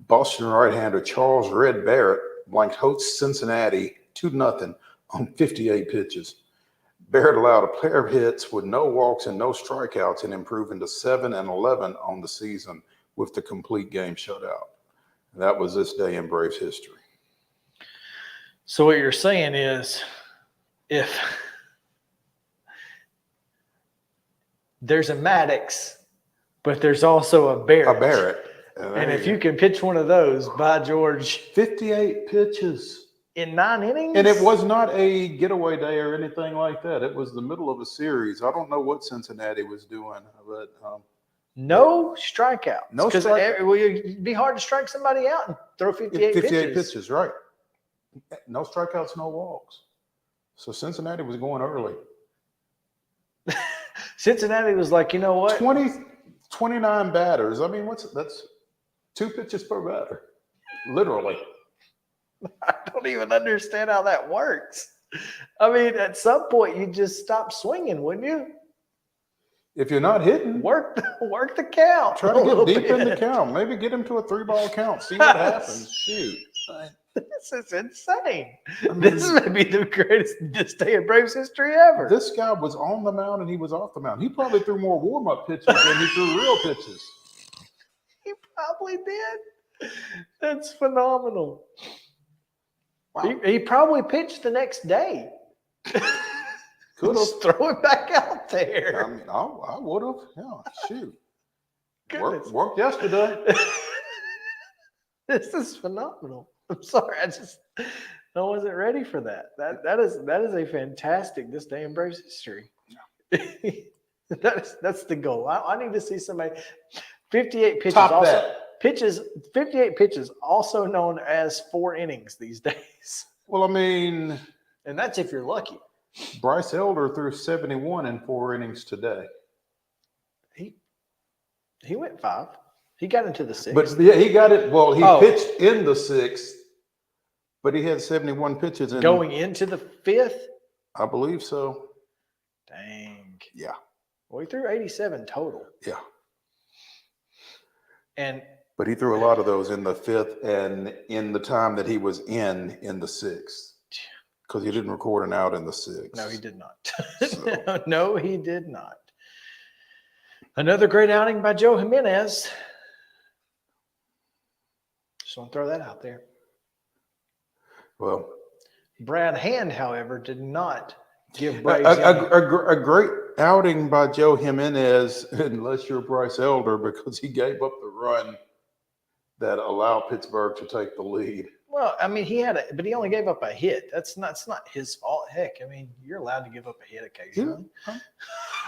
Boston right-hander Charles "Red" Barrett blanked host Cincinnati 2-0 on 58 pitches. Barrett allowed a pair of hits with no walks and no strikeouts and improving to 7-11 on the season with the complete game shutout. That was this day in Braves history. So what you're saying is, if there's a Maddox, but there's also a Barrett. A Barrett. And if you can pitch one of those, by George. 58 pitches. In 9 innings? And it was not a getaway day or anything like that. It was the middle of a series. I don't know what Cincinnati was doing, but No strikeouts. No Because it'd be hard to strike somebody out and throw 58 pitches, right. No strikeouts, no walks. So Cincinnati was going early. Cincinnati was like, you know what? 29 batters. I mean, that's 2 pitches per batter. Literally. I don't even understand how that works. I mean, at some point, you just stop swinging, wouldn't you? If you're not hitting, work the count. Try to get deep in the count. Maybe get him to a 3-ball count. See what happens. Shoot. This is insane. This may be the greatest day in Braves history ever. This guy was on the mound and he was off the mound. He probably threw more warm-up pitches than he threw real pitches. He probably did. That's phenomenal. Wow. He probably pitched the next day. Could have. Just throw it back out there. I mean, I would have. Yeah, shoot. Worked yesterday. This is phenomenal. I'm sorry. I wasn't ready for that. That is a fantastic this day in Braves history. That's the goal. I need to see somebody 58 pitches. Top that. 58 pitches, also known as 4 innings these days. Well, I mean, and that's if you're lucky. Bryce Elder threw 71 in 4 innings today. He went 5. He got into the 6th. But yeah, he got it. Well, he pitched in the 6th, but he had 71 pitches going into the 5th. I believe so. Dang. Yeah. Well, he threw 87 total. Yeah. But he threw a lot of those in the 5th and in the time that he was in the 6th. Because he didn't record an out in the 6th. No, he did not. So. No, he did not. Another great outing by Joe Jimenez. Just want to throw that out there. Well, Brad Hand, however, did not give Braves a great outing by Joe Jimenez, unless you're Bryce Elder, because he gave up the run that allowed Pittsburgh to take the lead. Well, I mean, but he only gave up a hit. That's not his fault. Heck, I mean, you're allowed to give up a hit occasionally. Yeah.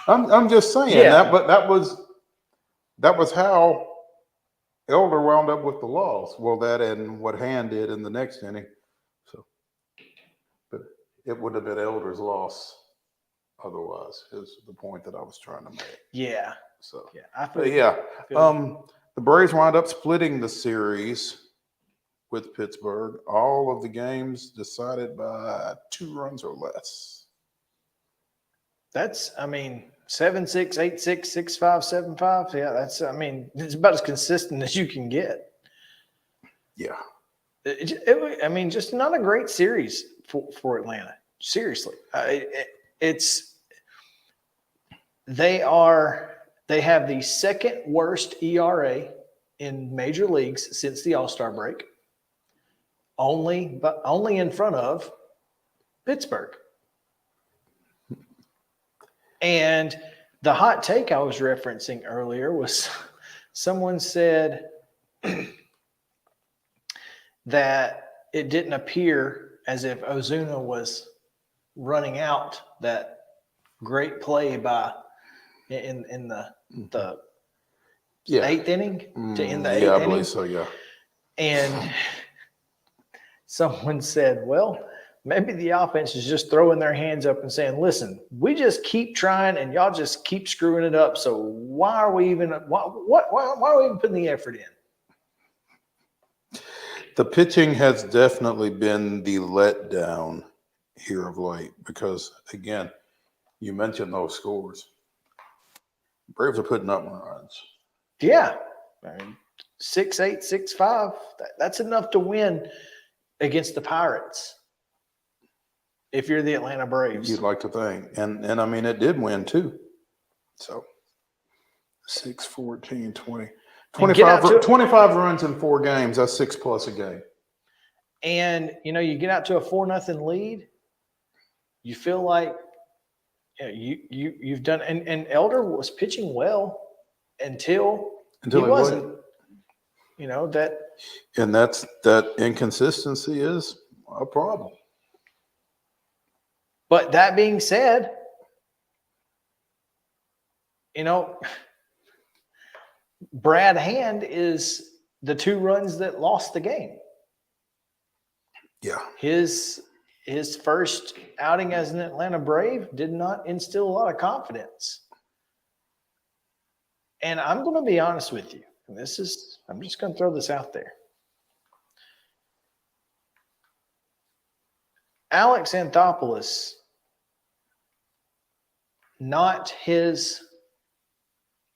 I'm just saying that was how Elder wound up with the loss. Well, that and what Hand did in the next inning. So, but it would have been Elder's loss otherwise. Is the point that I was trying to make. Yeah. So yeah, the Braves wound up splitting the series with Pittsburgh. All of the games decided by 2 runs or less. That's, 7-6, 8-6, 6-5, 7-5. Yeah, it's about as consistent as you can get. Yeah. Just not a great series for Atlanta. Seriously. They have the 2nd worst ERA in major leagues since the All-Star break. Only in front of Pittsburgh. And the hot take I was referencing earlier was someone said that it didn't appear as if Ozuna was running out that great play in the 8th inning to end the 8th inning. Yeah, I believe so, yeah. And someone said, well, maybe the offense is just throwing their hands up and saying, listen, we just keep trying and y'all just keep screwing it up. So why are we even putting the effort in? The pitching has definitely been the letdown here of late because, again, you mentioned those scores. Braves are putting up runs. Yeah. 6-8, 6-5. That's enough to win against the Pirates. If you're the Atlanta Braves. You'd like to think. And it did win too. So 6, 14, 20. 25 runs in 4 games. That's 6+ a game. And, you get out to a 4-0 lead. You feel like you've done – and Elder was pitching well until he wasn't. That – and that inconsistency is a problem. But that being said, Brad Hand is the 2 runs that lost the game. Yeah. His first outing as an Atlanta Brave did not instill a lot of confidence. And I'm going to be honest with you. And I'm just going to throw this out there. Alex Anthopoulos, not his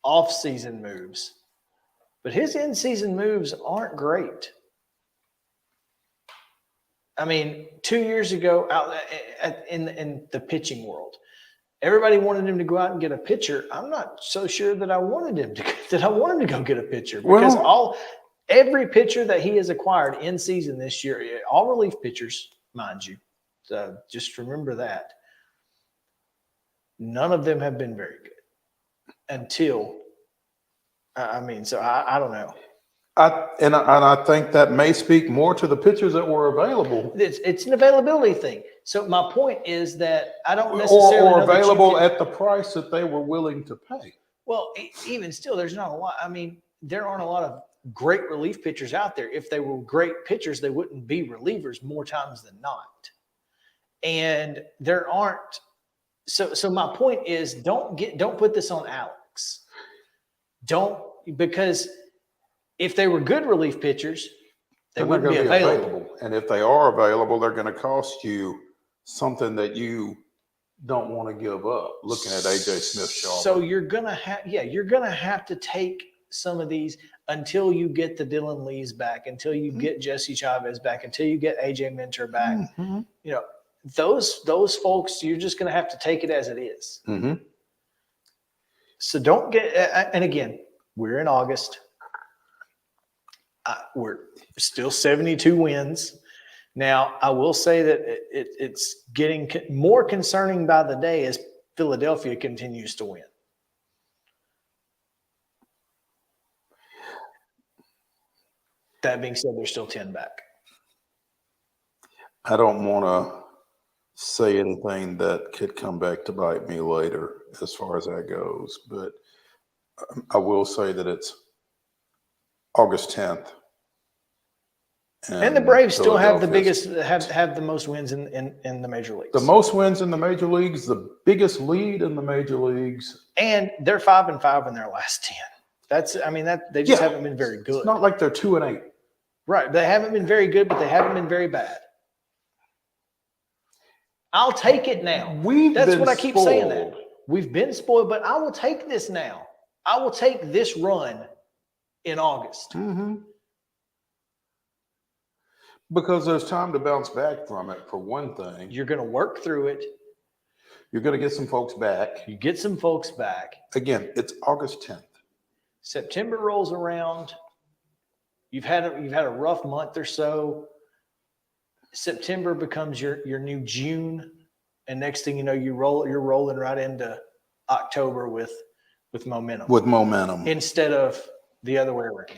off-season moves, but his in-season moves aren't great. I mean, 2 years ago, out in the pitching world, everybody wanted him to go out and get a pitcher. I'm not so sure that I wanted him to go get a pitcher, because every pitcher that he has acquired in season this year, all relief pitchers, mind you, just remember that, none of them have been very good until. I don't know. I think that may speak more to the pitchers that were available. It's an availability thing. So my point is that I don't necessarily or available at the price that they were willing to pay. Well, even still, there's not a lot. I mean, there aren't a lot of great relief pitchers out there. If they were great pitchers, they wouldn't be relievers more times than not. And there aren't. So my point is, don't put this on Alex. Because if they were good relief pitchers, they wouldn't be available. And if they are available, they're going to cost you something that you don't want to give up. Looking at AJ Smith-Shawver. So you're gonna have to take some of these until you get the Dylan Lees back, until you get Jesse Chavez back, until you get AJ Minter back. Mm-hmm. You know, those folks, you're just gonna have to take it as it is. Mm-hmm. So don't get. And again, we're in August. We're still 72 wins. Now, I will say that it's getting more concerning by the day as Philadelphia continues to win. That being said, they're still 10 back. I don't want to say anything that could come back to bite me later as far as that goes, but I will say that it's August 10th. And the Braves still have the biggest, have the most wins in the major leagues. The most wins in the major leagues, the biggest lead in the major leagues. And they're 5-5 in their last 10. They just haven't been very good. It's not like they're 2-8. Right. They haven't been very good, but they haven't been very bad. I'll take it now. That's what I keep saying that. We've been spoiled, but I will take this now. I will take this run in August. Mm-hmm. Because there's time to bounce back from it, for one thing. You're going to work through it. You're going to get some folks back. You get some folks back. Again, it's August 10th. September rolls around. You've had a rough month or so. September becomes your new June, and next thing you know, you're rolling right into October with momentum. With momentum. Instead of the other way around.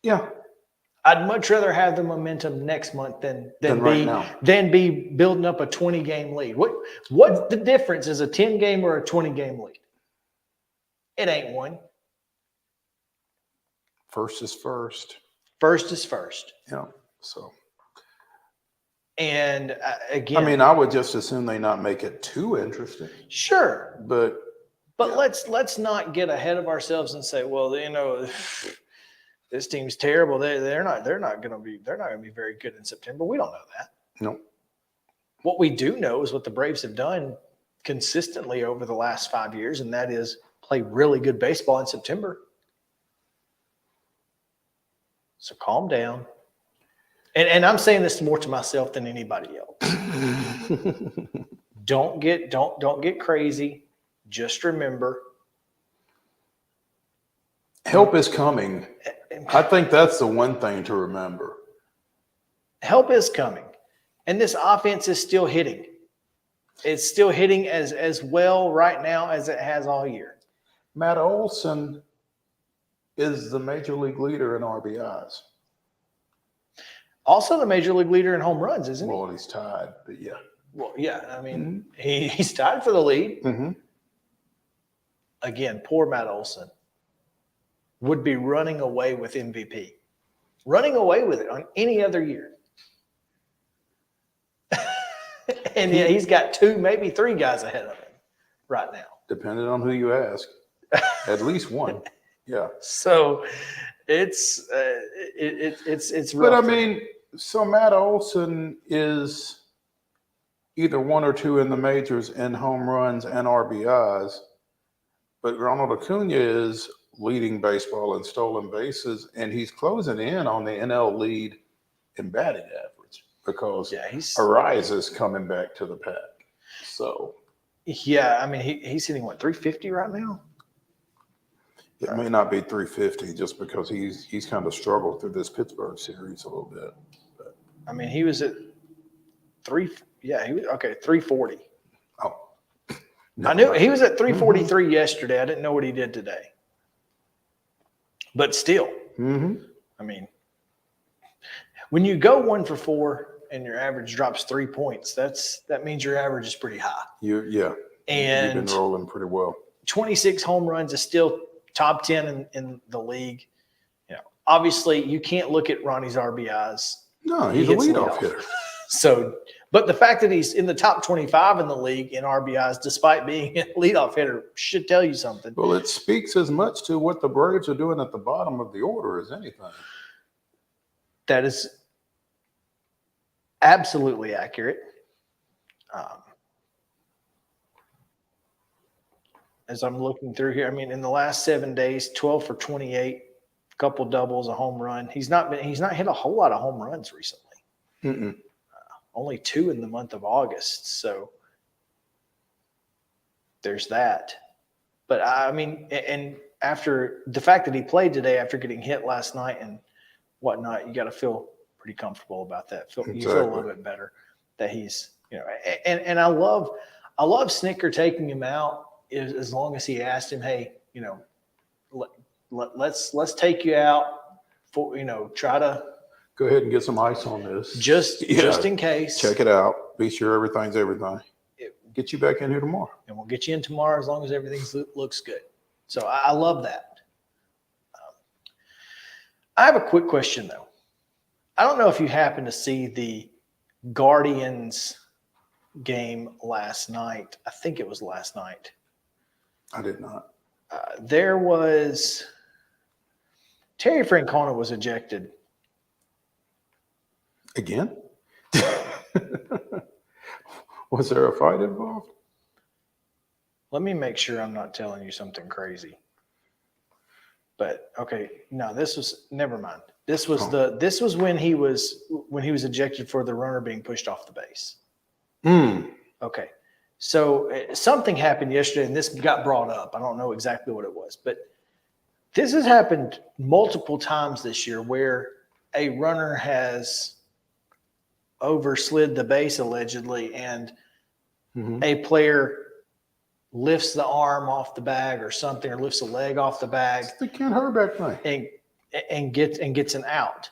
Yeah. I'd much rather have the momentum next month than be building up a 20-game lead. What's the difference? Is a 10-game or a 20-game lead? It ain't one. First is first. First is first. Yeah. So. And again, I would just assume they not make it too interesting. Sure. But let's not get ahead of ourselves and say, well, this team's terrible. They're not going to be very good in September. We don't know that. No. What we do know is what the Braves have done consistently over the last 5 years, and that is play really good baseball in September. So calm down. And I'm saying this more to myself than anybody else. Don't get crazy. Just remember, help is coming. I think that's the one thing to remember. Help is coming. And this offense is still hitting. It's still hitting as well right now as it has all year. Matt Olson is the major league leader in RBIs. Also the major league leader in home runs, isn't he? Well, he's tied, but yeah. Well, yeah. I mean, he's tied for the lead. Mm-hmm. again, poor Matt Olson, would be running away with MVP. Running away with it on any other year. And yeah, he's got 2, maybe 3 guys ahead of him right now. Depending on who you ask. At least one. Yeah. So it's rough. But I mean, so Matt Olson is either 1 or 2 in the majors in home runs and RBIs, but Ronald Acuna is leading baseball in stolen bases, and he's closing in on the NL lead in batting average because Arias is coming back to the pack. So yeah, I mean he's hitting 350 right now. It may not be 350 just because he's kind of struggled through this Pittsburgh series a little bit. But. I mean, he was at 340. Oh. No, I knew he was at 343 yesterday. I didn't know what he did today. But still, I mean, when you go 1 for 4 and your average drops 3 points, that means your average is pretty high. And you've been rolling pretty well. 26 home runs is still top 10 in the league. You know, obviously you can't look at Ronnie's RBIs. No, he's a leadoff hitter. So, but the fact that he's in the top 25 in the league in RBIs, despite being a leadoff hitter, should tell you something. Well, it speaks as much to what the Braves are doing at the bottom of the order as anything. That is absolutely accurate. As I'm looking through here, I mean, in the last 7 days, 12 for 28, a couple doubles, a home run. He's not hit a whole lot of home runs recently. Only 2 in the month of August. So there's that. But I mean, and after the fact that he played today after getting hit last night and whatnot, you got to feel pretty comfortable about that. You feel a little bit better that he's, and I love Snicker taking him out as long as he asked him, hey, let's take you out for, try to go ahead and get some ice on this. Just in case. Check it out. Be sure everything's everything. Get you back in here tomorrow. And we'll get you in tomorrow as long as everything looks good. So I love that. I have a quick question, though. I don't know if you happened to see the Guardians game last night. I think it was last night. I did not. There was Terry Francona was ejected. Again? Was there a fight involved? Let me make sure I'm not telling you something crazy. But okay, no, never mind. This was when he was ejected for the runner being pushed off the base. Okay. So something happened yesterday, and this got brought up. I don't know exactly what it was, but this has happened multiple times this year where a runner has overslid the base allegedly, and a player lifts the arm off the bag or something, or lifts a leg off the bag. It's the Ken Herbeck thing. And gets an out.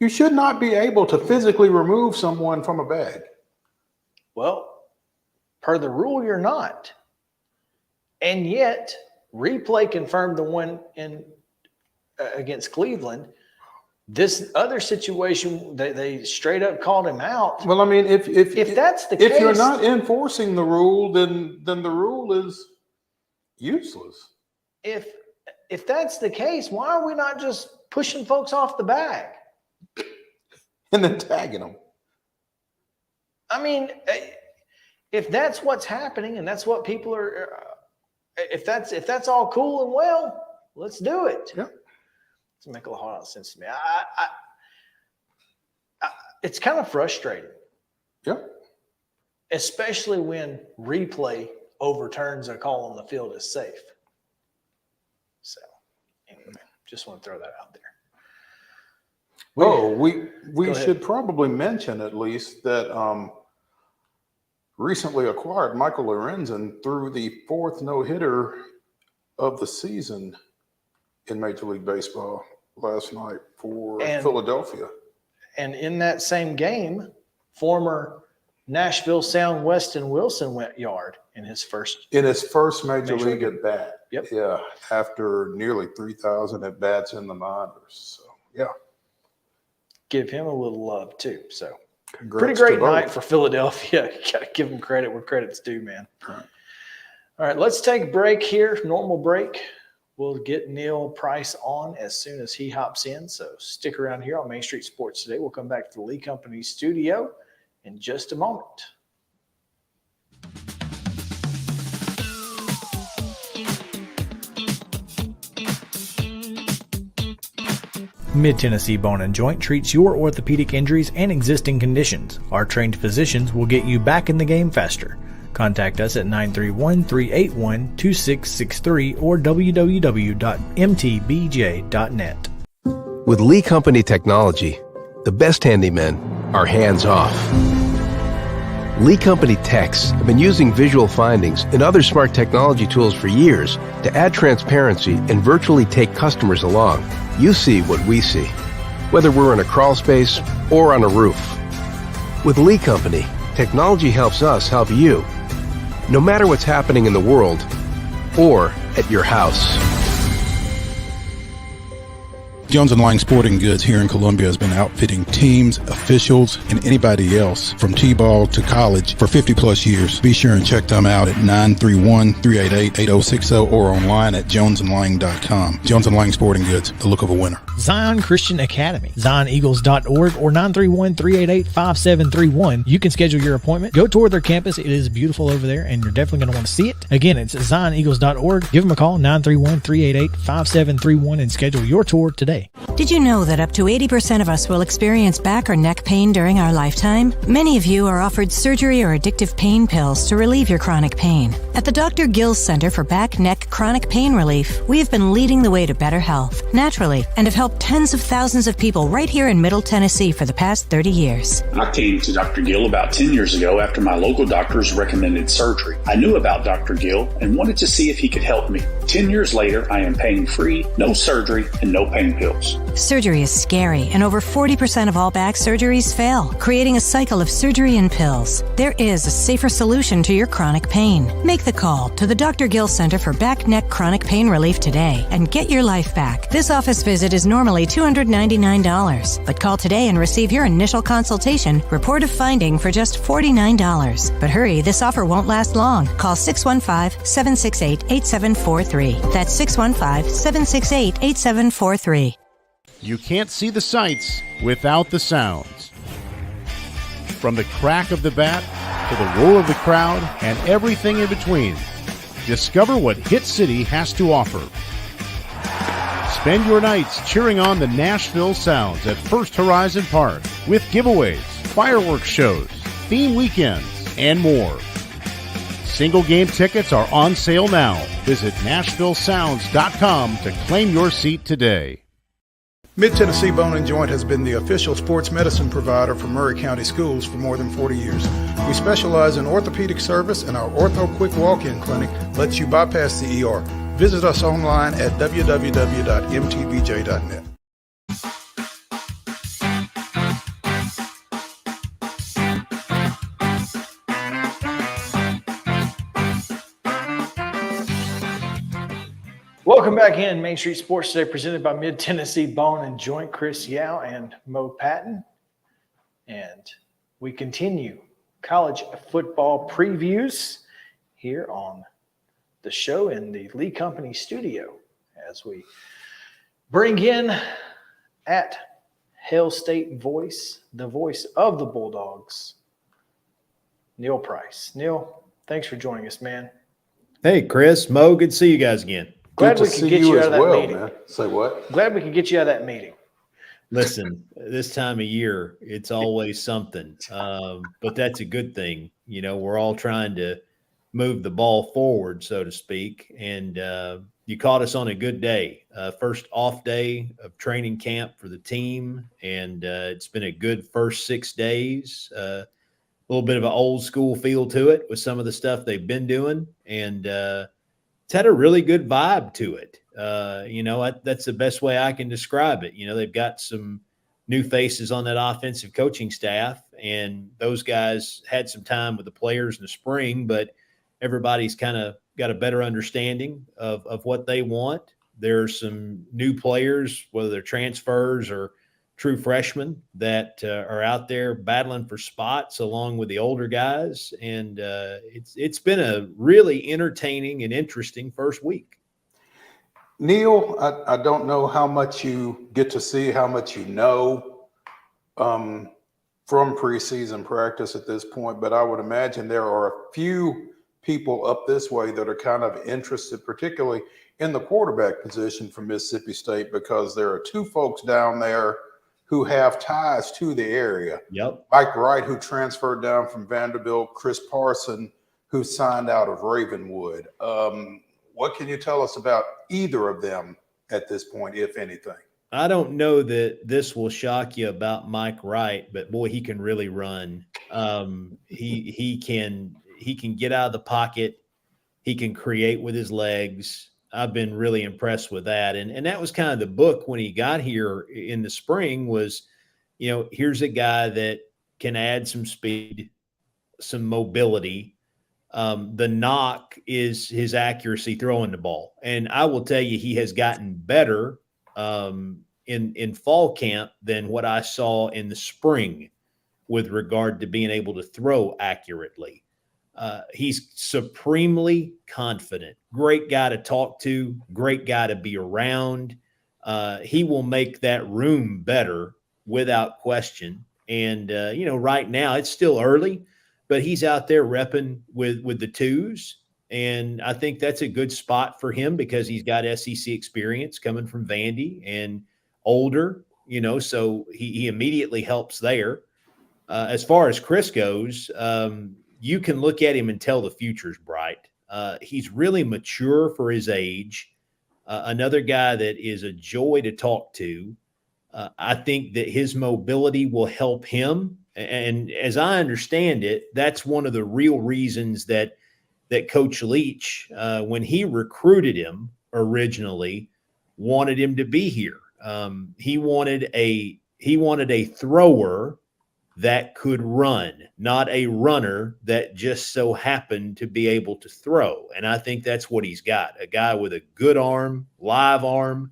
You should not be able to physically remove someone from a bag. Well, per the rule, you're not. And yet, replay confirmed the one against Cleveland. This other situation, they straight up called him out. Well, I mean, if that's the case, if you're not enforcing the rule, then the rule is useless. If that's the case, why are we not just pushing folks off the bag and then tagging them? I mean, if that's what's happening and that's what people are, if that's all cool and well, let's do it. Yeah. Doesn't make a whole lot of sense to me. It's kind of frustrating. Yeah. Especially when replay overturns a call on the field as safe. So, anyway, just want to throw that out there. We should probably mention at least that recently acquired Michael Lorenzen threw the 4th no-hitter of the season in Major League Baseball last night for Philadelphia. And in that same game, former Nashville Sound Weston Wilson went yard in his first major league at bat. Yep. Yeah, after nearly 3,000 at bats in the minors. So yeah, give him a little love too. So congrats pretty great to both. night for Philadelphia. You got to give them credit where credit's due, man. All right, let's take a break here. Normal break. We'll get Neil Price on as soon as he hops in. So stick around here on Main Street Sports Today. We'll come back to the Lee Company studio in just a moment. Mid-Tennessee Bone and Joint treats your orthopedic injuries and existing conditions. Our trained physicians will get you back in the game faster. Contact us at 931-381-2663 or www.mtbj.net. With Lee Company technology, the best handymen are hands-off. Lee Company techs have been using visual findings and other smart technology tools for years to add transparency and virtually take customers along. You see what we see, whether we're in a crawl space or on a roof. With Lee Company, technology helps us help you, no matter what's happening in the world or at your house. Jones & Lang Sporting Goods here in Columbia has been outfitting teams, officials, and anybody else from T-ball to college for 50-plus years. Be sure and check them out at 931-388-8060 or online at jonesandlang.com. Jones & Lang Sporting Goods, the look of a winner. Zion Christian Academy, zioneagles.org or 931-388-5731. You can schedule your appointment. Go tour their campus. It is beautiful over there, and you're definitely going to want to see it. Again, it's zioneagles.org. Give them a call, 931-388-5731, and schedule your tour today. Did you know that up to 80% of us will experience back or neck pain during our lifetime? Many of you are offered surgery or addictive pain pills to relieve your chronic pain. At the Dr. Gill's Center for Back, Neck, Chronic Pain Relief, we have been leading the way to better health, naturally, and have helped tens of thousands of people right here in Middle Tennessee for the past 30 years. I came to Dr. Gill about 10 years ago after my local doctors recommended surgery. I knew about Dr. Gill and wanted to see if he could help me. 10 years later, I am pain-free, no surgery, and no pain pills. Surgery is scary, and over 40% of all back surgeries fail, creating a cycle of surgery and pills. There is a safer solution to your chronic pain. Make the call to the Dr. Gill Center for Back, Neck, Chronic Pain Relief today and get your life back. This office visit is normally $299, but call today and receive your initial consultation, report of finding for just $49. But hurry, this offer won't last long. Call 615-768-8743. That's 615-768-8743. You can't see the sights without the sounds. From the crack of the bat to the roar of the crowd and everything in between, discover what Hit City has to offer. Spend your nights cheering on the Nashville Sounds at First Horizon Park with giveaways, fireworks shows, theme weekends, and more. Single game tickets are on sale now. Visit NashvilleSounds.com to claim your seat today. Mid-Tennessee Bone and Joint has been the official sports medicine provider for Murray County Schools for more than 40 years. We specialize in orthopedic service, and our Ortho Quick Walk-In Clinic lets you bypass the ER. Visit us online at www.mtbj.net. Welcome back in Main Street Sports Today, presented by Mid-Tennessee Bone and Joint. Chris Yao and Mo Patton. And we continue college football previews here on the show in the Lee Company studio as we bring in at Hail State Voice, the voice of the Bulldogs, Neil Price. Neil, thanks for joining us, man. Hey, Chris, Mo, good to see you guys again. Glad we could get you out of that meeting. Man. Say what? Glad we could get you out of that meeting. Listen, this time of year, it's always something, but that's a good thing. You know, we're all trying to move the ball forward, so to speak, and you caught us on a good day. First off day of training camp for the team, and it's been a good first 6 days. A little bit of an old school feel to it with some of the stuff they've been doing, and it's had a really good vibe to it. You know, that's the best way I can describe it. You know, they've got some new faces on that offensive coaching staff, and those guys had some time with the players in the spring, but everybody's kind of got a better understanding of what they want. There's some new players, whether they're transfers or true freshmen, that are out there battling for spots along with the older guys. And it's been a really entertaining and interesting first week. Neil, I don't know how much you get to see, how much you know from preseason practice at this point, but I would imagine there are a few people up this way that are kind of interested, particularly in the quarterback position for Mississippi State, because there are two folks down there who have ties to the area. Yep. Mike Wright, who transferred down from Vanderbilt, Chris Parson, who signed out of Ravenwood. What can you tell us about either of them at this point, if anything? I don't know that this will shock you about Mike Wright, but boy, he can really run. He can get out of the pocket. He can create with his legs. I've been really impressed with that. And that was kind of the book when he got here in the spring was, here's a guy that can add some speed, some mobility. The knock is his accuracy throwing the ball. And I will tell you, he has gotten better in fall camp than what I saw in the spring with regard to being able to throw accurately. He's supremely confident. Great guy to talk to, great guy to be around. He will make that room better without question. And, right now it's still early, but he's out there repping with the twos. And I think that's a good spot for him because he's got SEC experience coming from Vandy and older, so he immediately helps there. As far as Chris goes, you can look at him and tell the future's bright. He's really mature for his age. Another guy that is a joy to talk to. I think that his mobility will help him. And as I understand it, that's one of the real reasons that Coach Leach, when he recruited him originally, wanted him to be here. He wanted a thrower that could run, not a runner that just so happened to be able to throw. And I think that's what he's got, a guy with a good arm, live arm,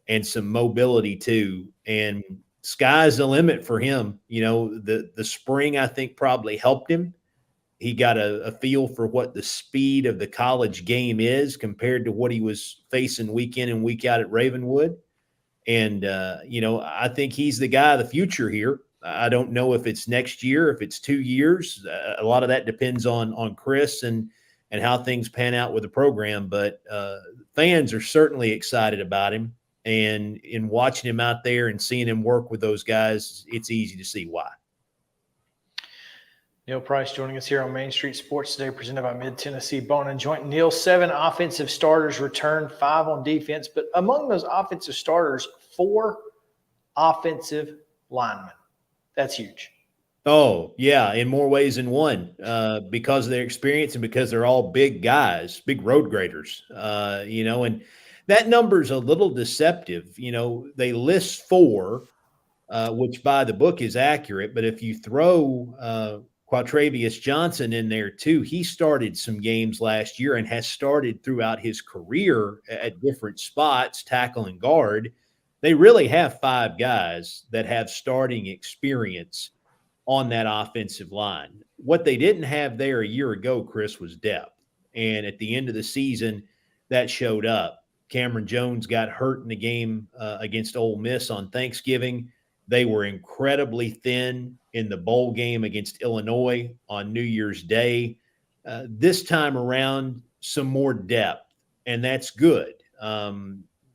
and some mobility too. And sky's the limit for him. The spring, I think, probably helped him. He got a feel for what the speed of the college game is compared to what he was facing week in and week out at Ravenwood. And, I think he's the guy of the future here. I don't know if it's next year, if it's 2 years. A lot of that depends on Chris and how things pan out with the program. But fans are certainly excited about him. And in watching him out there and seeing him work with those guys, it's easy to see why. Neil Price joining us here on Main Street Sports today, presented by Mid-Tennessee Bone and Joint. Neil, 7 offensive starters returned, 5 on defense. But among those offensive starters, 4 offensive linemen. That's huge. Oh, yeah, in more ways than one, because of their experience and because they're all big guys, big road graders, and that number's a little deceptive. They list 4, which by the book is accurate, but if you throw Quatravius Johnson in there too, he started some games last year and has started throughout his career at different spots, tackle and guard. They really have 5 guys that have starting experience on that offensive line. What they didn't have there a year ago, Chris, was depth. And at the end of the season, that showed up. Cameron Jones got hurt in the game against Ole Miss on Thanksgiving. They were incredibly thin in the bowl game against Illinois on New Year's Day. This time around, some more depth, and that's good.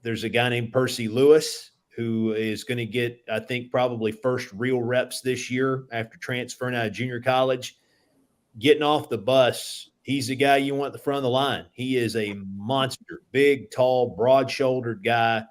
There's a guy named Percy Lewis who is going to get, I think, probably first real reps this year after transferring out of junior college. Getting off the bus, he's the guy you want at the front of the line. He is a monster, big, tall, broad-shouldered guy.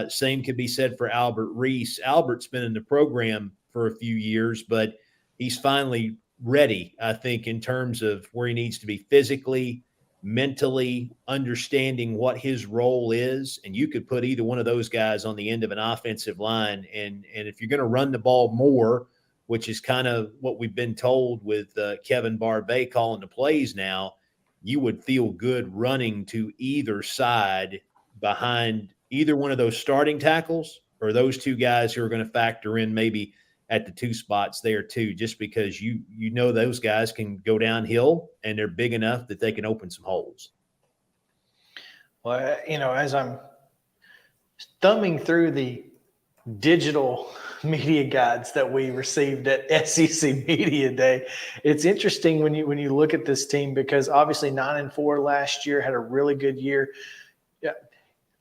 Same could be said for Albert Reese. Albert's been in the program for a few years, but he's finally ready, I think, in terms of where he needs to be physically, mentally understanding what his role is, and you could put either one of those guys on the end of an offensive line, and if you're going to run the ball more, which is kind of what we've been told with Kevin Barbay calling the plays now, you would feel good running to either side behind either one of those starting tackles or those two guys who are going to factor in maybe at the two spots there too, just because you know those guys can go downhill and they're big enough that they can open some holes. Well, as I'm thumbing through the digital media guides that we received at SEC Media Day, it's interesting when you look at this team, because obviously 9-4 last year, had a really good year. Yeah.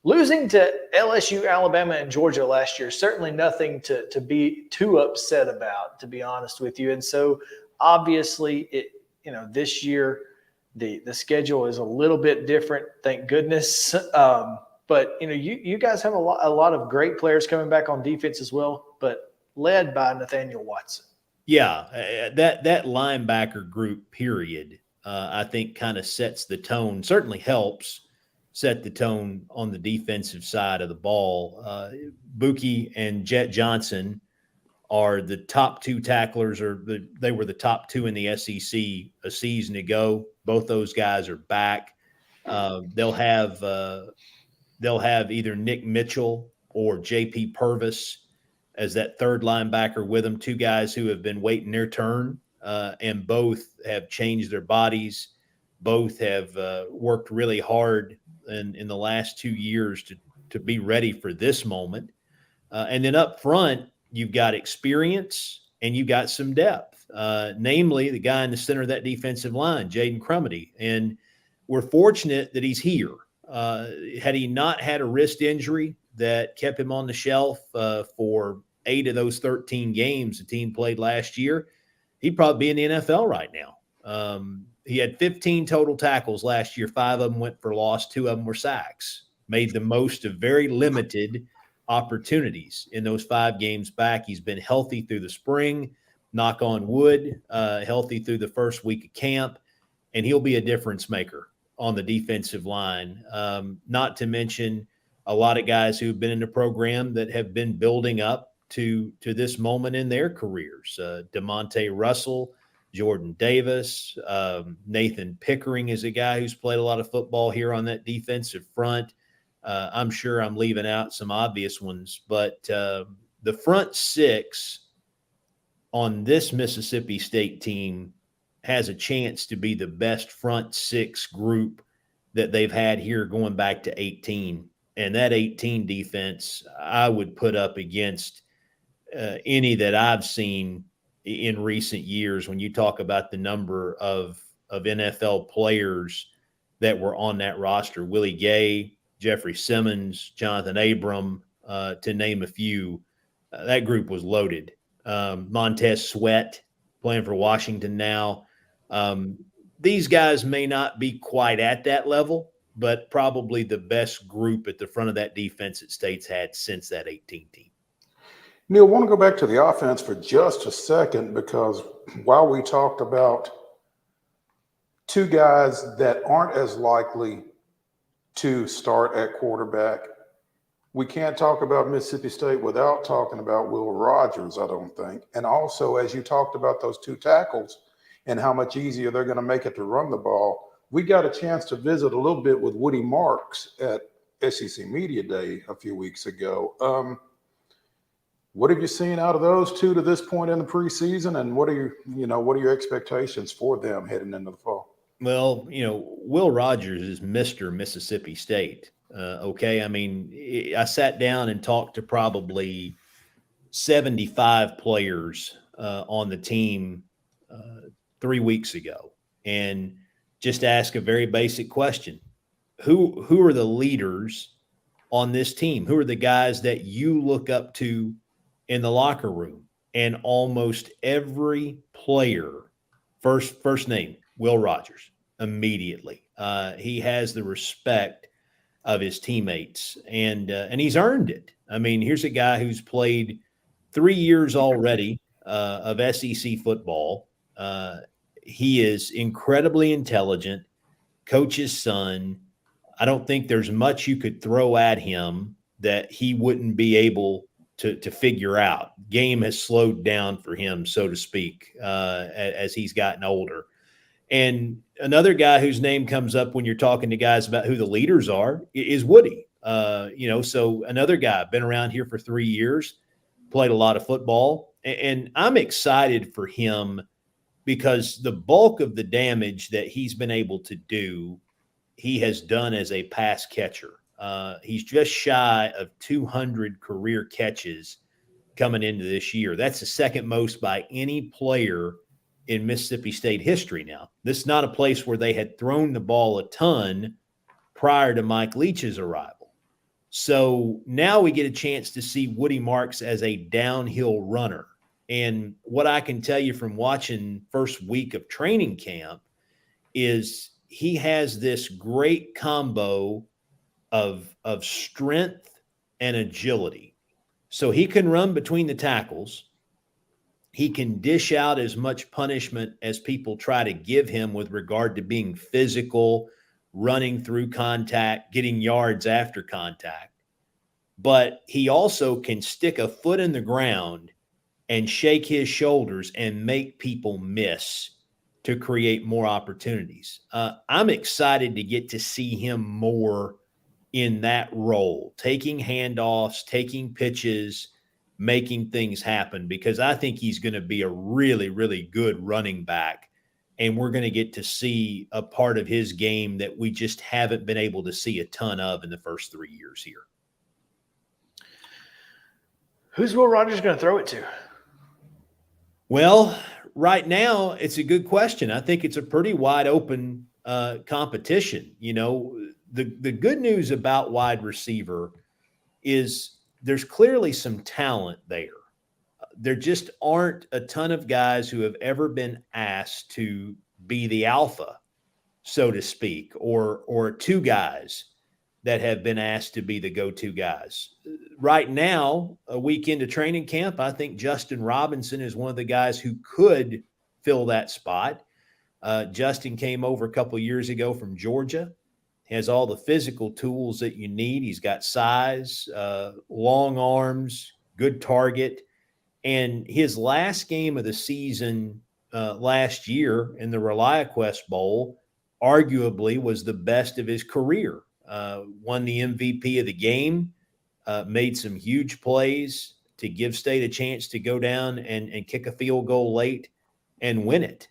Losing to LSU, Alabama, and Georgia last year, certainly nothing to be too upset about, to be honest with you. And so obviously this year the schedule is a little bit different, thank goodness. But you guys have a lot of great players coming back on defense as well, but led by Nathaniel Watson. Yeah, that linebacker group, period, I think kind of sets the tone. Certainly helps set the tone on the defensive side of the ball. Buki and Jet Johnson are the top two tacklers, they were the top two in the SEC a season ago. Both those guys are back. They'll have either Nick Mitchell or JP Purvis as that third linebacker with them, two guys who have been waiting their turn, and both have changed their bodies. Both have worked really hard in the last 2 years to be ready for this moment. And then up front, you've got experience and you've got some depth, namely the guy in the center of that defensive line, Jaden Crumedy. And we're fortunate that he's here. Had he not had a wrist injury that kept him on the shelf for 8 of those 13 games the team played last year, he'd probably be in the NFL right now. He had 15 total tackles last year. 5 of them went for loss. 2 of them were sacks. Made the most of very limited opportunities in those 5 games back. He's been healthy through the spring, knock on wood, healthy through the first week of camp, and he'll be a difference maker on the defensive line. Not to mention a lot of guys who've been in the program that have been building up to this moment in their careers. DeMonte Russell, Jordan Davis, Nathan Pickering is a guy who's played a lot of football here on that defensive front. I'm sure I'm leaving out some obvious ones, but the front 6 on this Mississippi State team has a chance to be the best front 6 group that they've had here going back to 18. And that 18 defense, I would put up against any that I've seen in recent years. When you talk about the number of NFL players that were on that roster, Willie Gay, Jeffrey Simmons, Jonathan Abram, to name a few, that group was loaded. Montez Sweat playing for Washington now. These guys may not be quite at that level, but probably the best group at the front of that defense that State's had since that 18 team. Neil, I want to go back to the offense for just a second, because while we talked about 2 guys that aren't as likely to start at quarterback, we can't talk about Mississippi State without talking about Will Rogers, I don't think. And also, as you talked about those 2 tackles and how much easier they're going to make it to run the ball, we got a chance to visit a little bit with Woody Marks at SEC Media Day a few weeks ago. What have you seen out of those 2 to this point in the preseason, and what are your expectations for them heading into the fall? Well, Will Rogers is Mr. Mississippi State. Okay. I mean, I sat down and talked to probably 75 players on the team 3 weeks ago, and just ask a very basic question. Who are the leaders on this team? Who are the guys that you look up to in the locker room? And almost every player, first name, Will Rogers, immediately. He has the respect of his teammates, and he's earned it. I mean, here's a guy who's played 3 years already of SEC football. He is incredibly intelligent. coach's son. I don't think there's much you could throw at him that he wouldn't be able to figure out. Game has slowed down for him, so to speak, as he's gotten older. And another guy whose name comes up when you're talking to guys about who the leaders are is Woody. So another guy, been around here for 3 years, played a lot of football. And I'm excited for him because the bulk of the damage that he's been able to do, he has done as a pass catcher. He's just shy of 200 career catches coming into this year. That's the second most by any player in Mississippi State history. Now, this is not a place where they had thrown the ball a ton prior to Mike Leach's arrival. So now we get a chance to see Woody Marks as a downhill runner. And what I can tell you from watching first week of training camp is he has this great combo of strength and agility. So he can run between the tackles. He can dish out as much punishment as people try to give him with regard to being physical, running through contact, getting yards after contact. But he also can stick a foot in the ground and shake his shoulders and make people miss to create more opportunities. I'm excited to get to see him more in that role, taking handoffs, taking pitches, making things happen, because I think he's going to be a really, really good running back. And we're going to get to see a part of his game that we just haven't been able to see a ton of in the first 3 years here. Who's Will Rogers going to throw it to? Well, right now, it's a good question. I think it's a pretty wide open competition. You know, the good news about wide receiver is there's clearly some talent there. There just aren't a ton of guys who have ever been asked to be the alpha, so to speak, or two guys that have been asked to be the go-to guys. Right now, a week into training camp, I think Justin Robinson is one of the guys who could fill that spot. Justin came over a couple of years ago from Georgia. He has all the physical tools that you need. He's got size, long arms, good target. And his last game of the season last year in the ReliaQuest Bowl arguably was the best of his career. Won the MVP of the game, made some huge plays to give State a chance to go down and kick a field goal late and win it.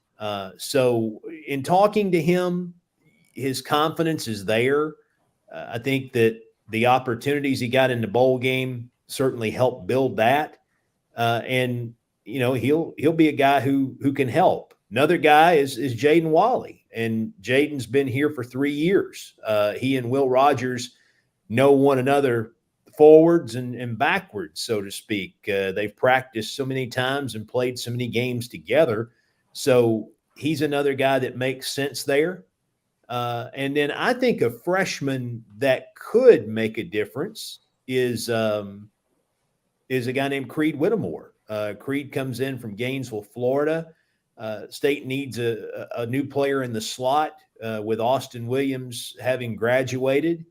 So in talking to him, his confidence is there. I think that the opportunities he got in the bowl game certainly helped build that. And, you know, he'll be a guy who can help. Another guy is Jaden Wally, and Jaden's been here for 3 years. He and Will Rogers know one another forwards and backwards, so to speak. They've practiced so many times and played so many games together. So he's another guy that makes sense there. And then I think a freshman that could make a difference is a guy named Creed Whittemore. Creed comes in from Gainesville, Florida. State needs a new player in the slot with Austin Williams having graduated.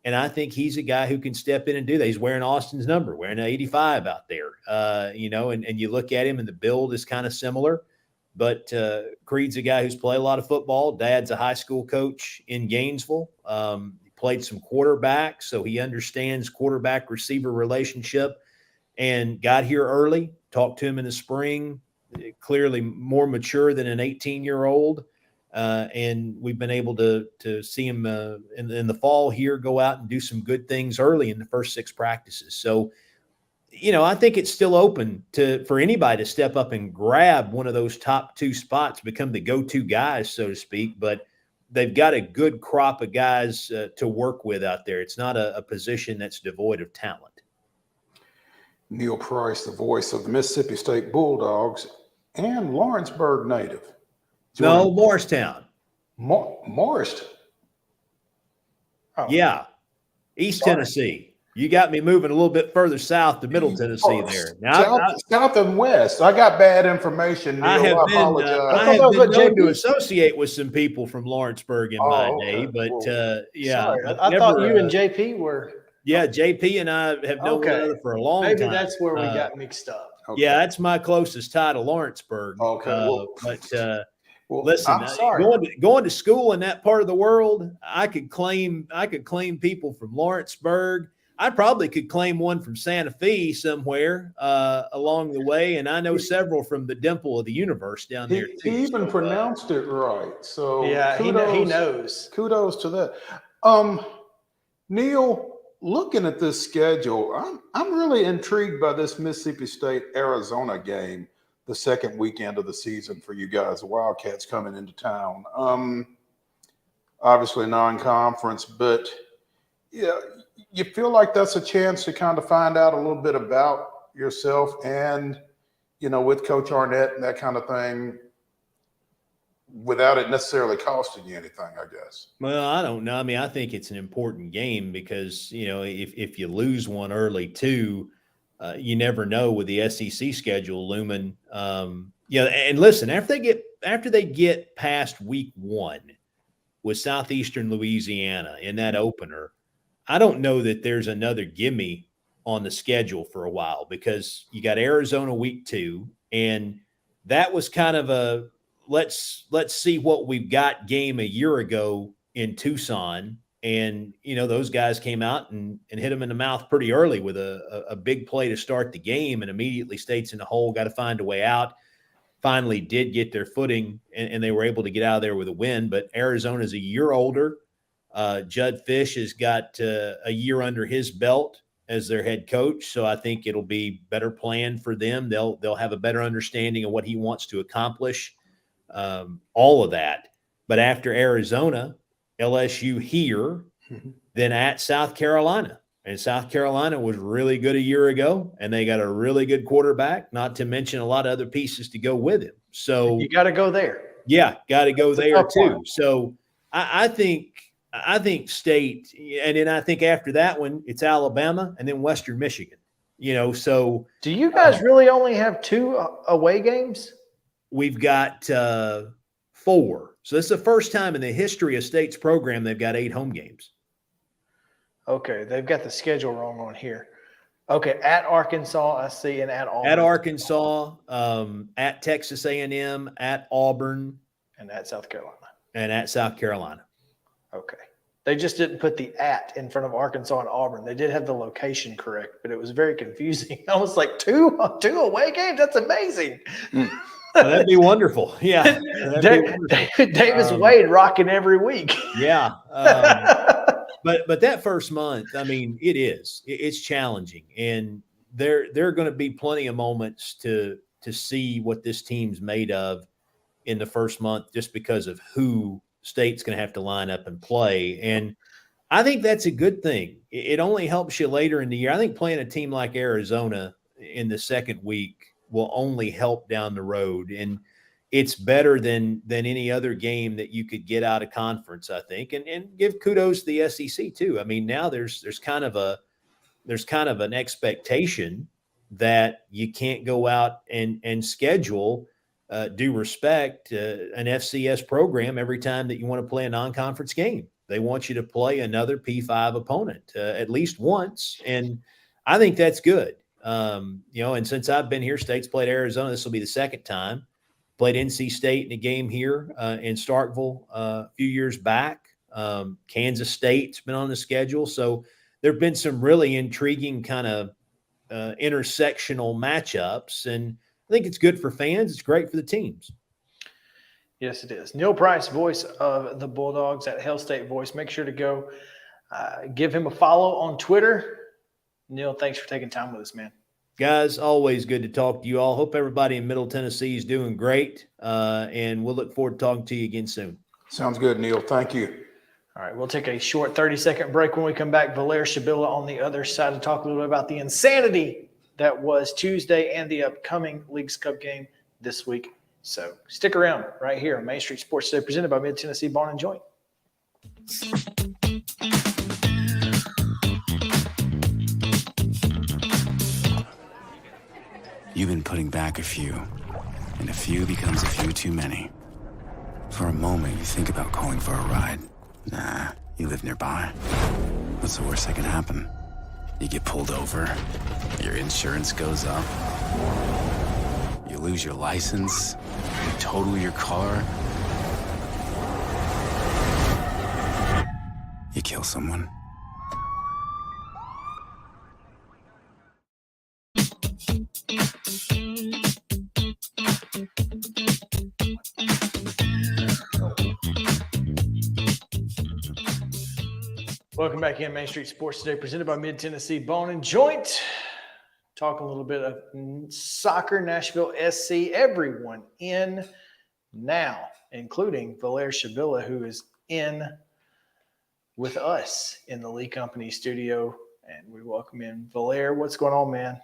And I think he's a guy who can step in and do that. He's wearing Austin's number, wearing an 85 out there, and you look at him and the build is kind of similar. But Creed's a guy who's played a lot of football. Dad's a high school coach in Gainesville. He played some quarterback, so he understands quarterback-receiver relationship and got here early, talked to him in the spring, clearly more mature than an 18-year-old. And we've been able to see him in the fall here go out and do some good things early in the first 6 practices. So, you know, I think it's still open for anybody to step up and grab one of those top 2 spots, become the go-to guys, so to speak. But they've got a good crop of guys to work with out there. It's not a position that's devoid of talent. Neil Price, the voice of the Mississippi State Bulldogs and Lawrenceburg native. No, Morristown. Morristown. Oh. Yeah. East Tennessee. You got me moving a little bit further south to Middle Tennessee there. Now, south and west. I got bad information, Neil. I apologize. I have been known to associate with some people from Lawrenceburg in my day, but sorry, I thought you and JP were. Yeah, JP and I have known one another for a long time. Maybe that's where we got mixed up. Okay. Yeah, that's my closest tie to Lawrenceburg. Okay, listen, I'm sorry. Going to school in that part of the world, I could claim people from Lawrenceburg. I probably could claim one from Santa Fe somewhere along the way, and I know several from the Dimple of the Universe down there too. He even pronounced it right. So yeah, kudos, he knows. Kudos to that. Neil, looking at this schedule, I'm really intrigued by this Mississippi State Arizona game, the second weekend of the season for you guys, the Wildcats coming into town. Obviously non-conference, but yeah. You feel like that's a chance to kind of find out a little bit about yourself and, with Coach Arnett and that kind of thing without it necessarily costing you anything, I guess. Well, I don't know. I mean, I think it's an important game because, if you lose one early too, you never know with the SEC schedule looming. And listen, after they get past week 1 with Southeastern Louisiana in that opener, I don't know that there's another gimme on the schedule for a while because you got Arizona week 2, and that was kind of a let's see what we've got game a year ago in Tucson. And, those guys came out and hit them in the mouth pretty early with a big play to start the game, and immediately State's in the hole, got to find a way out. Finally did get their footing, and they were able to get out of there with a win. But Arizona's a year older. Judd Fish has got a year under his belt as their head coach, so I think it'll be better planned for them. They'll have a better understanding of what he wants to accomplish, all of that. But after Arizona, LSU here, then at South Carolina. And South Carolina was really good a year ago, and they got a really good quarterback, not to mention a lot of other pieces to go with him. So you got to go there. Yeah, got to go there too. So I think State, and then I think after that one, it's Alabama and then Western Michigan. So do you guys really only have 2 away games? We've got 4. So this is the first time in the history of State's program they've got 8 home games. Okay, they've got the schedule wrong on here. Okay, at Arkansas, I see, and at Auburn. At Arkansas, at Texas A&M, at Auburn, and at South Carolina. Okay. They just didn't put the at in front of Arkansas and Auburn. They did have the location correct, but it was very confusing. I was like, two away games? That's amazing. Well, that'd be wonderful. Yeah. Davis Wade rocking every week. Yeah. But that first month, I mean, it's challenging. And there are going to be plenty of moments to see what this team's made of in the first month just because of who State's going to have to line up and play. And I think that's a good thing. It only helps you later in the year. I think playing a team like Arizona in the second week will only help down the road. And it's better than any other game that you could get out of conference, I think. And give kudos to the SEC too. I mean, now there's kind of an expectation that you can't go out and schedule due respect an FCS program every time that you want to play a non-conference game. They want you to play another P5 opponent at least once. And I think that's good. And since I've been here, State's played Arizona. This will be the second time. Played NC State in a game here in Starkville a few years back. Kansas State's been on the schedule. So there have been some really intriguing kind of intersectional matchups. And I think it's good for fans. It's great for the teams. Yes, it is. Neil Price, voice of the Bulldogs at Hail State Voice. Make sure to go give him a follow on Twitter. Neil, thanks for taking time with us, man. Guys, always good to talk to you all. Hope everybody in Middle Tennessee is doing great, and we'll look forward to talking to you again soon. Sounds good, Neil. Thank you. All right, we'll take a short 30-second break. When we come back, Valère Shabilla on the other side to talk a little bit about the insanity that was Tuesday and the upcoming Leagues Cup game this week. So stick around right here on Main Street Sports Today, presented by Mid-Tennessee Bone and Joint. You've been putting back a few, and a few becomes a few too many. For a moment, you think about calling for a ride. Nah, you live nearby. What's the worst that can happen? You get pulled over, your insurance goes up, you lose your license, you total your car, you kill someone. Welcome back in Main Street Sports Today, presented by Mid-Tennessee Bone and Joint. Talk a little bit of soccer, Nashville SC. Everyone in now, including Valer Shabila, who is in with us in the Lee Company studio. And we welcome in Valer. What's going on, man?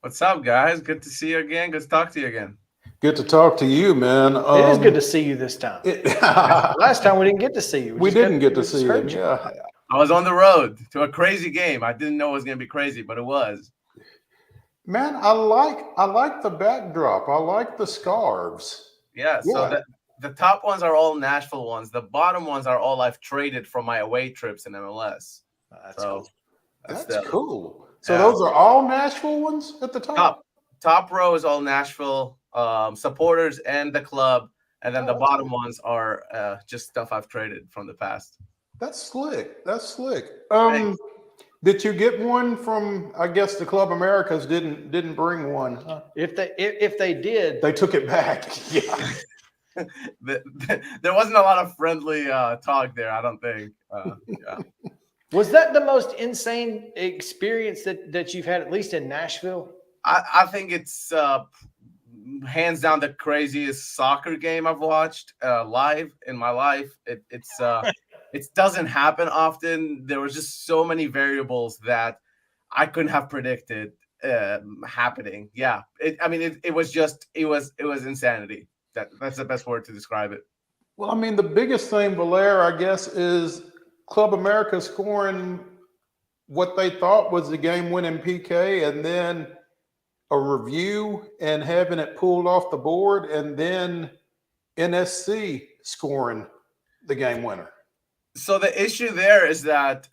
What's up, guys? Good to see you again. Good to talk to you again. Good to talk to you, man. It is good to see you this time. Last time we didn't get to see you. We didn't get to see you. Yeah. I was on the road to a crazy game. I didn't know it was going to be crazy, but it was. Man, I like the backdrop. I like the scarves. Yeah. So the top ones are all Nashville ones. The bottom ones are all I've traded from my away trips in MLS. That's cool. So those are all Nashville ones at the top? Top row is all Nashville supporters and the club. And then the bottom ones are just stuff I've traded from the past. That's slick. Did you get one from? I guess the Club Americas didn't bring one. If they did, they took it back. Yeah. There wasn't a lot of friendly talk there. I don't think. Yeah. Was that the most insane experience that you've had, at least in Nashville? I think it's hands down the craziest soccer game I've watched live in my life. It doesn't happen often. There was just so many variables that I couldn't have predicted happening. Yeah, it was insanity. That's the best word to describe it. Well, I mean, the biggest thing, Valer, I guess, is Club America scoring what they thought was the game-winning PK, and then a review and having it pulled off the board, and then NSC scoring the game winner. So the issue there is that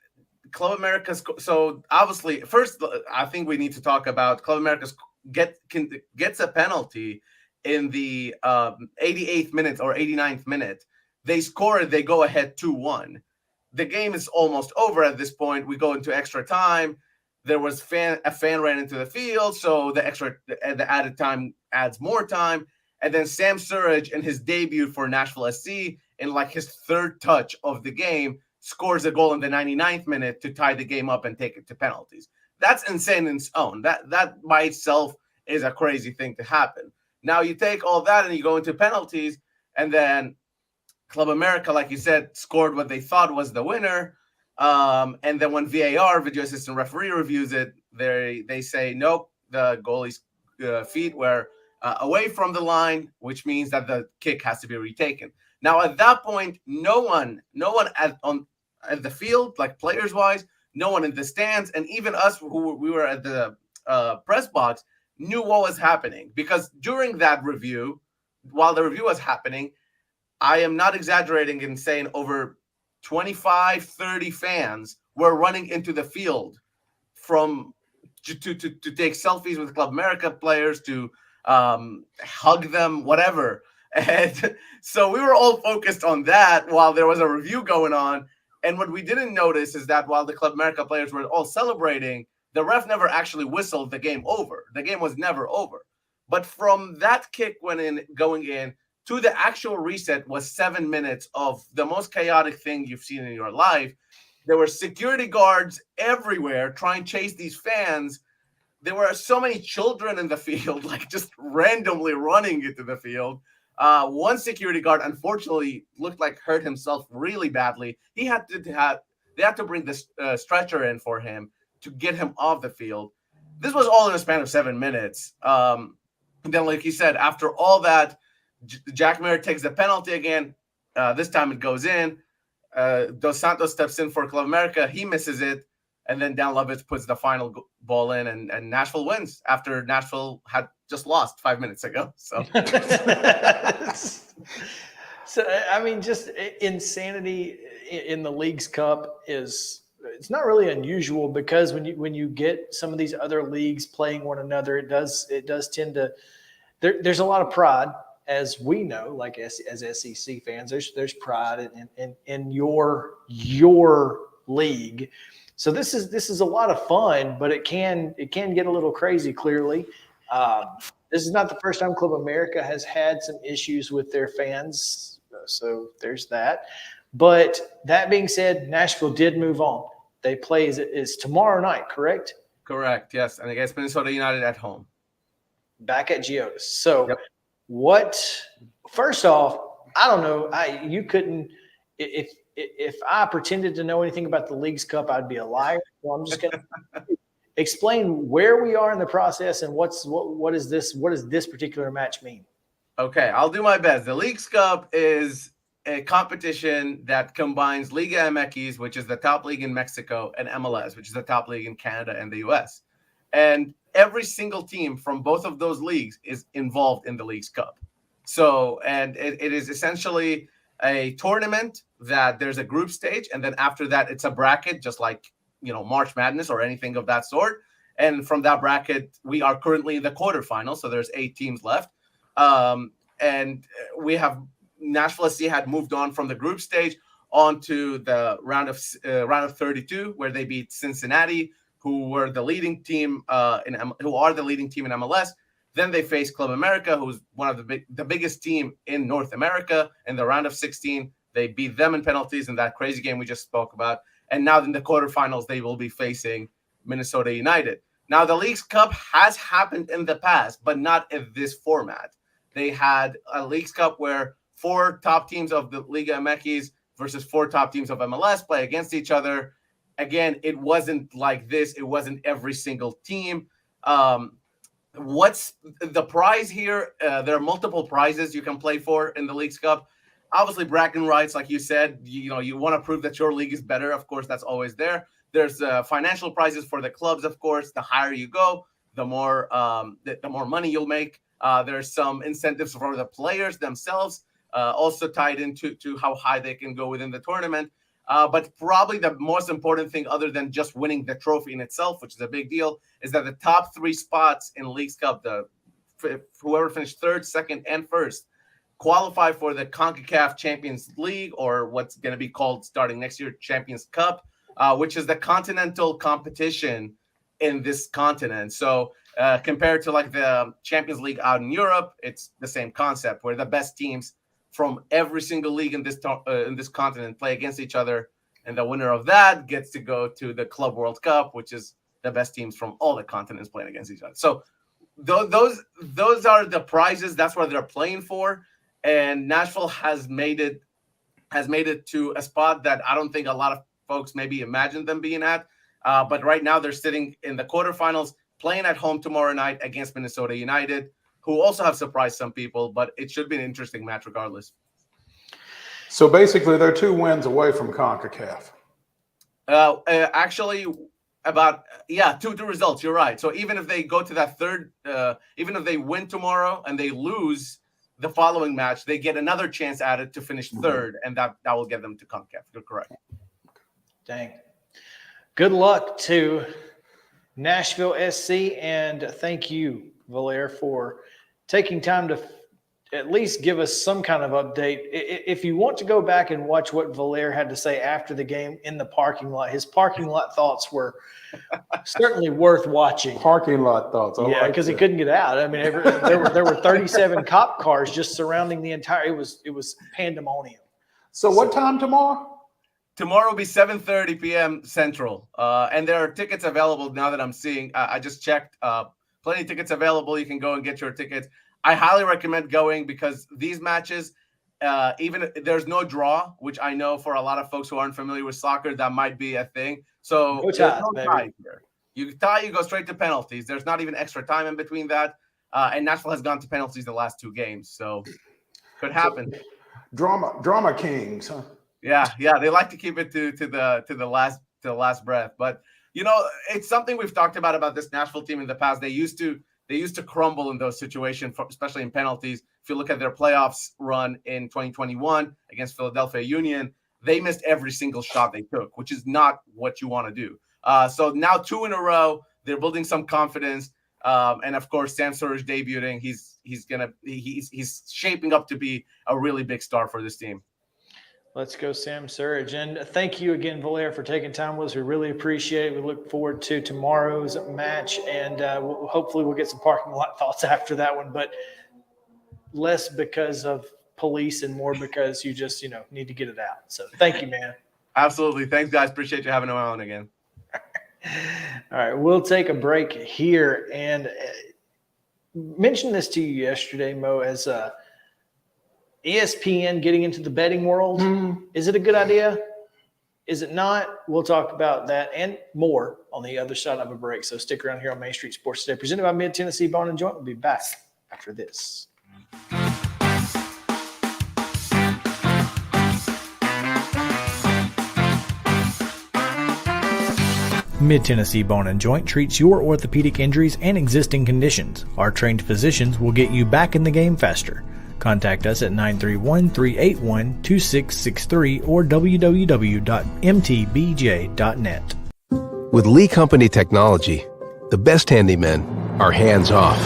Club America. So obviously, first, I think we need to talk about Club America gets a penalty in the 88th minute or 89th minute. They score it. They go ahead 2-1. The game is almost over at this point. We go into extra time. There was a fan ran into the field, so the added time adds more time. And then Sam Surridge, in his debut for Nashville SC, in like his third touch of the game, scores a goal in the 99th minute to tie the game up and take it to penalties. That's insane in its own. That by itself is a crazy thing to happen. Now you take all that and you go into penalties, and then Club America, like you said, scored what they thought was the winner. And then when VAR, video assistant referee, reviews it, they say, nope, the goalie's feet were away from the line, which means that the kick has to be retaken. Now, at that point, no one at the field, like players-wise, no one in the stands, and even us who we were at the press box, knew what was happening. Because during that review, while the review was happening, I am not exaggerating in saying over 25, 30 fans were running into the field to take selfies with Club America players, to hug them, whatever. And so we were all focused on that while there was a review going on. And what we didn't notice is that while the Club America players were all celebrating, the ref never actually whistled the game over. The game was never over. But from that kick going in to the actual reset was 7 minutes of the most chaotic thing you've seen in your life. There were security guards everywhere trying to chase these fans. There were so many children in the field, like just randomly running into the field. One security guard, unfortunately, looked like hurt himself really badly. They had to bring the stretcher in for him to get him off the field. This was all in a span of 7 minutes. And then, like you said, after all that, Jack Merritt takes the penalty again. This time it goes in. Dos Santos steps in for Club America. He misses it. and then Dan Lovitz puts the final ball in, and Nashville wins after Nashville had just lost 5 minutes ago. So, so I mean, just insanity in the Leagues Cup it's not really unusual, because when you get some of these other leagues playing one another, it does tend to there's a lot of pride, as we know, like as SEC fans, there's pride in your league. So this is a lot of fun, but it can get a little crazy. Clearly, this is not the first time Club America has had some issues with their fans. So there's that. But that being said, Nashville did move on. They play is tomorrow night, correct? Correct. Yes, and against Minnesota United at home, back at Geodis. So what? First off, I don't know. You couldn't if I pretended to know anything about the Leagues Cup, I'd be a liar. So I'm just going to explain where we are in the process and what does this particular match mean? Okay, I'll do my best. The Leagues Cup is a competition that combines Liga MX, which is the top league in Mexico, and MLS, which is the top league in Canada and the US. And every single team from both of those leagues is involved in the Leagues Cup. So, and it is essentially a tournament that there's a group stage, and then after that, it's a bracket, just like, March Madness or anything of that sort. And from that bracket, we are currently in the quarterfinals, so there's 8 teams left. And we have Nashville SC had moved on from the group stage onto the round of 32, where they beat Cincinnati, who were the leading team who are the leading team in MLS. Then they faced Club America, who's one of the biggest team in North America, in the round of 16. They beat them in penalties in that crazy game we just spoke about. And now in the quarterfinals, they will be facing Minnesota United. Now, the Leagues Cup has happened in the past, but not in this format. They had a Leagues Cup where 4 top teams of the Liga MX versus 4 top teams of MLS play against each other. Again, it wasn't like this. It wasn't every single team. What's the prize here? There are multiple prizes you can play for in the Leagues Cup. Obviously, bragging rights, like you said, you want to prove that your league is better. Of course, that's always there. There's financial prizes for the clubs, of course. The higher you go, the more money you'll make. There's some incentives for the players themselves, also tied into how high they can go within the tournament. But probably the most important thing, other than just winning the trophy in itself, which is a big deal, is that the top 3 spots in Leagues Cup, whoever finished 3rd, 2nd, and 1st, qualify for the CONCACAF Champions League, or what's going to be called starting next year Champions Cup, which is the continental competition in this continent. So compared to like the Champions League out in Europe, it's the same concept where the best teams from every single league in this continent play against each other, and the winner of that gets to go to the Club World Cup, which is the best teams from all the continents playing against each other. So those are the prizes. That's what they're playing for. And Nashville has made it to a spot that I don't think a lot of folks maybe imagined them being at. But right now they're sitting in the quarterfinals, playing at home tomorrow night against Minnesota United, who also have surprised some people, but it should be an interesting match regardless. So basically, they're 2 wins away from CONCACAF. Actually, about 2 results. You're right. So even if they go to that third, even if they win tomorrow and they lose the following match, they get another chance at it to finish 3rd, and that will get them to CONCACAF. You're correct. Dang. Good luck to Nashville SC, and thank you, Valère, for taking time to at least give us some kind of update. If you want to go back and watch what Valère had to say after the game in the parking lot, his parking lot thoughts were certainly worth watching. Parking lot thoughts. Yeah, because he couldn't get out. I mean, there were 37 cop cars just surrounding the entire. It was pandemonium. So what time tomorrow? Tomorrow will be 7:30 p.m. Central, and there are tickets available now that I'm seeing. I just checked. Plenty of tickets available. You can go and get your tickets. I highly recommend going because these matches, even there's no draw, which I know for a lot of folks who aren't familiar with soccer, that might be a thing. So no tie here. You tie, you go straight to penalties. There's not even extra time in between that. And Nashville has gone to penalties the last 2 games, so could happen. So, drama kings, huh? Yeah, they like to keep it to the last breath. But it's something we've talked about this Nashville team in the past. They used to crumble in those situations, especially in penalties. If you look at their playoffs run in 2021 against Philadelphia Union, they missed every single shot they took, which is not what you want to do. So now 2 in a row, they're building some confidence. And of course, Sam Surridge debuting. He's shaping up to be a really big star for this team. Let's go, Sam Surridge. And thank you again, Valera, for taking time with us. We really appreciate it. We look forward to tomorrow's match, and hopefully we'll get some parking lot thoughts after that one, but less because of police and more because you just, need to get it out. So thank you, man. Absolutely. Thanks, guys. Appreciate you having me on again. All right, we'll take a break here and mentioned this to you yesterday, Mo, as ESPN getting into the betting world. Is it a good idea? Is it not? We'll talk about that and more on the other side of a break. So stick around here on Main Street Sports Today, presented by Mid-Tennessee Bone and Joint. We'll be back after this. Mid-Tennessee Bone and Joint treats your orthopedic injuries and existing conditions. Our trained physicians will get you back in the game faster. Contact us at 931-381-2663 or www.mtbj.net. With Lee Company technology, the best handymen are hands-off.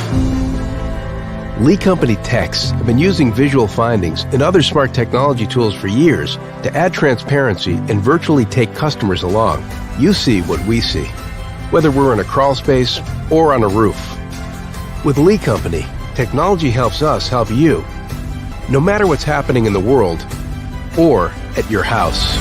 Lee Company techs have been using visual findings and other smart technology tools for years to add transparency and virtually take customers along. You see what we see, whether we're in a crawl space or on a roof. With Lee Company, technology helps us help you, no matter what's happening in the world or at your house.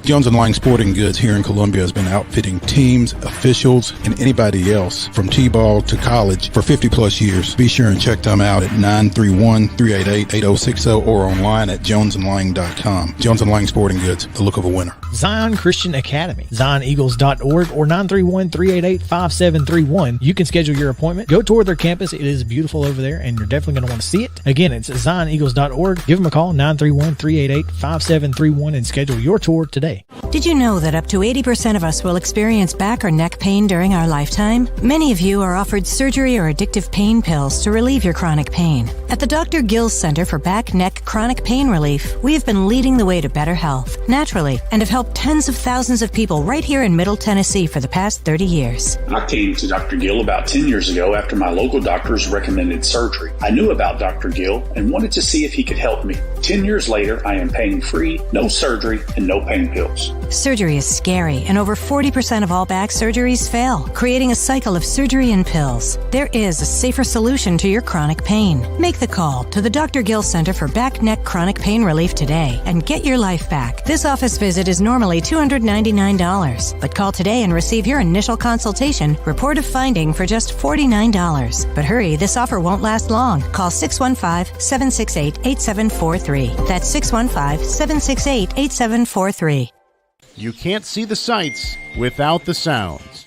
Jones & Lang Sporting Goods here in Columbia has been outfitting teams, officials, and anybody else from T-ball to college for 50-plus years. Be sure and check them out at 931-388-8060 or online at jonesandlang.com. Jones & Lang Sporting Goods, the look of a winner. Zion Christian Academy, zioneagles.org or 931-388-5731. You can schedule your appointment. Go tour their campus. It is beautiful over there, and you're definitely going to want to see it. Again, it's zioneagles.org. Give them a call, 931-388-5731, and schedule your tour today. Did you know that up to 80% of us will experience back or neck pain during our lifetime? Many of you are offered surgery or addictive pain pills to relieve your chronic pain. At the Dr. Gill's Center for Back, Neck, Chronic Pain Relief, we have been leading the way to better health, naturally, and have helped tens of thousands of people right here in Middle Tennessee for the past 30 years. I came to Dr. Gill about 10 years ago after my local doctors recommended surgery. I knew about Dr. Gill and wanted to see if he could help me. 10 years later, I am pain-free, no surgery, and no pain pills. Surgery is scary, and over 40% of all back surgeries fail, creating a cycle of surgery and pills. There is a safer solution to your chronic pain. Make the call to the Dr. Gill Center for Back, Neck, Chronic Pain Relief today and get your life back. This office visit is normally $299, but call today and receive your initial consultation, report of finding for just $49. But hurry, this offer won't last long. Call 615-768-8743. That's 615-768-8743. You can't see the sights without the sounds.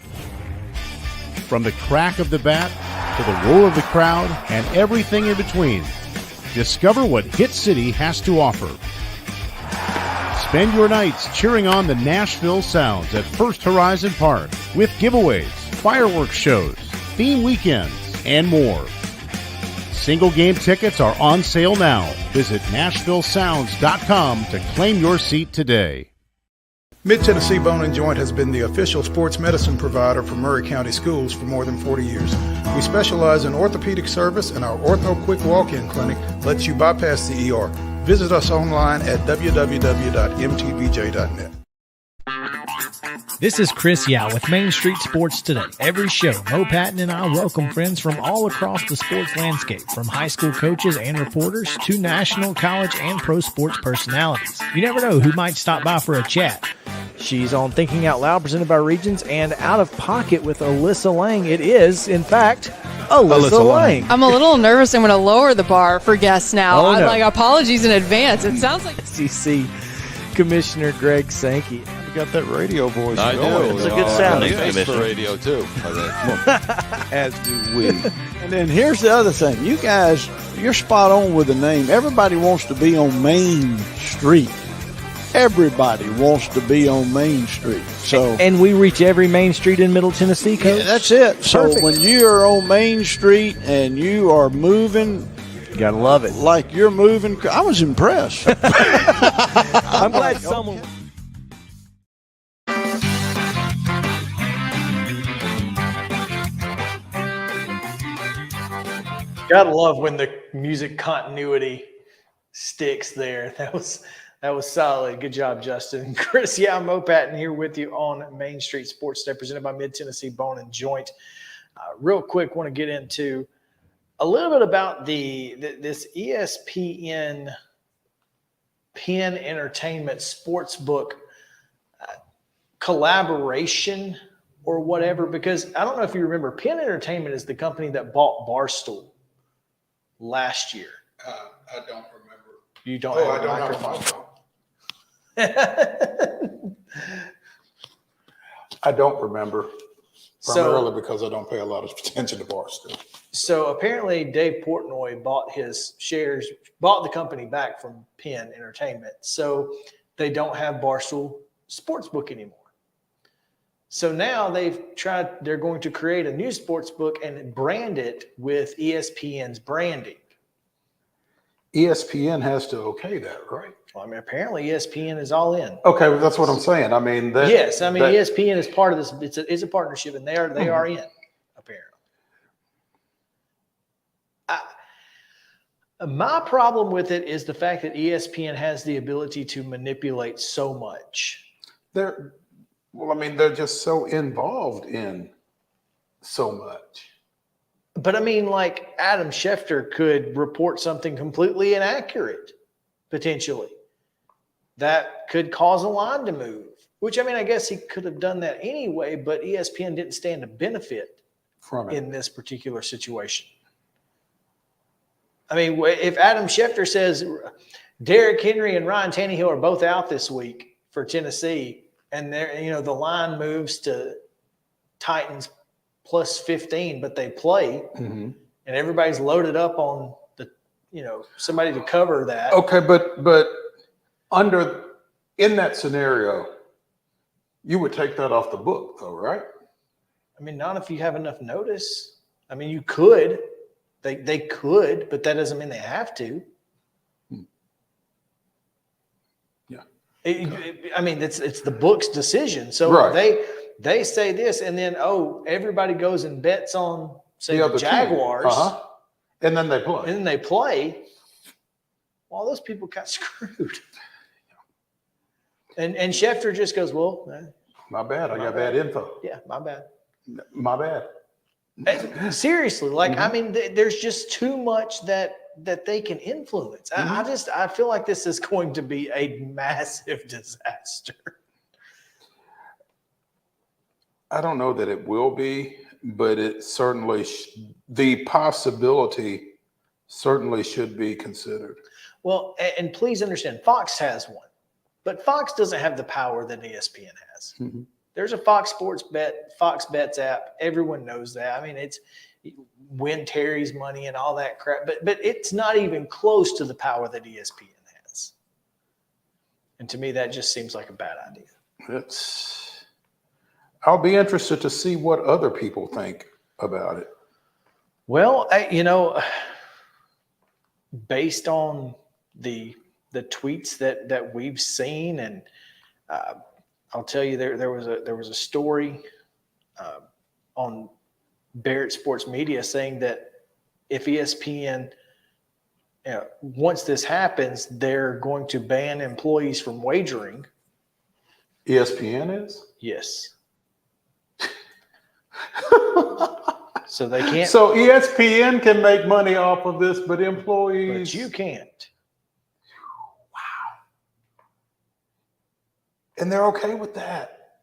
From the crack of the bat to the roar of the crowd and everything in between, discover what Hit City has to offer. Spend your nights cheering on the Nashville Sounds at First Horizon Park with giveaways, fireworks shows, theme weekends, and more. Single game tickets are on sale now. Visit NashvilleSounds.com to claim your seat today. Mid-Tennessee Bone and Joint has been the official sports medicine provider for Murray County Schools for more than 40 years. We specialize in orthopedic service, and our Ortho Quick Walk-In Clinic lets you bypass the ER. Visit us online at www.mtbj.net. This is Chris Yao with Main Street Sports Today. Every show, Mo Patton and I welcome friends from all across the sports landscape, from high school coaches and reporters to national, college, and pro sports personalities. You never know who might stop by for a chat. She's on Thinking Out Loud, presented by Regions, and Out of Pocket with Alyssa Lang. It is, in fact, Alyssa Lang. I'm a little nervous. I'm going to lower the bar for guests now. Oh, no. Apologies in advance. It sounds like SEC Commissioner Greg Sankey. You got that radio voice. I do. It's a good sound. Famous for radio too. As do we. And then here's the other thing. You guys, you're spot on with the name. Everybody wants to be on Main Street. Everybody wants to be on Main Street. So And we reach every main street in Middle Tennessee, Coach? yeah, that's it. So Perfect. when you are on Main Street and you are moving, you gotta love it. Like you're moving. I was impressed. I'm glad someone. Gotta love when the music continuity sticks there. That was solid. Good job, Justin. Chris, Mopatin here with you on Main Street Sports Day, presented by Mid-Tennessee Bone and Joint. Real quick, want to get into a little bit about this ESPN Penn Entertainment Sportsbook collaboration or whatever, because I don't know if you remember, Penn Entertainment is the company that bought Barstool last year. I don't remember. You don't Oh, have I a don't microphone. I don't remember. So- Primarily because I don't pay a lot of attention to Barstool. So apparently Dave Portnoy bought the company back from Penn Entertainment. So they don't have Barstool Sportsbook anymore. So now they're going to create a new sportsbook and brand it with ESPN's branding. ESPN has to okay that, right? Well, I mean, apparently ESPN is all in. Okay, well, that's what I'm saying. I mean, ESPN is part of this. It's a partnership, and they are in, apparently. My problem with it is the fact that ESPN has the ability to manipulate so much. They're just so involved in so much. But I mean, like Adam Schefter could report something completely inaccurate, potentially. That could cause a line to move, which, I mean, I guess he could have done that anyway, but ESPN didn't stand to benefit from it in this particular situation. I mean, if Adam Schefter says Derrick Henry and Ryan Tannehill are both out this week for Tennessee, and the line moves to Titans plus 15, but they play, and everybody's loaded up on somebody to cover that. Okay, but in that scenario, you would take that off the book, though, right? I mean, not if you have enough notice. I mean, you could. They could, but that doesn't mean they have to. Yeah. I mean, it's the book's decision. So right. they say this, and then everybody goes and bets on say the other Jaguars, and then they play. Well, those people got screwed. And Schefter just goes, well, my bad. I got bad info. Yeah, my bad. My bad. Seriously, I mean, there's just too much that they can influence. I feel like this is going to be a massive disaster. I don't know that it will be, but it certainly the possibility certainly should be considered. Well, and please understand, Fox has one, but Fox doesn't have the power that ESPN has. There's a Fox Bets app. Everyone knows that. I mean, it's win Terry's money and all that crap, but it's not even close to the power that ESPN has. And to me, that just seems like a bad idea. I'll be interested to see what other people think about it. Well, based on the tweets that we've seen, and I'll tell you, there was a story on Barrett Sports Media saying that if ESPN, once this happens, they're going to ban employees from wagering. ESPN is? Yes. So they can't. So ESPN can make money off of this, but employees. But you can't. And they're okay with that.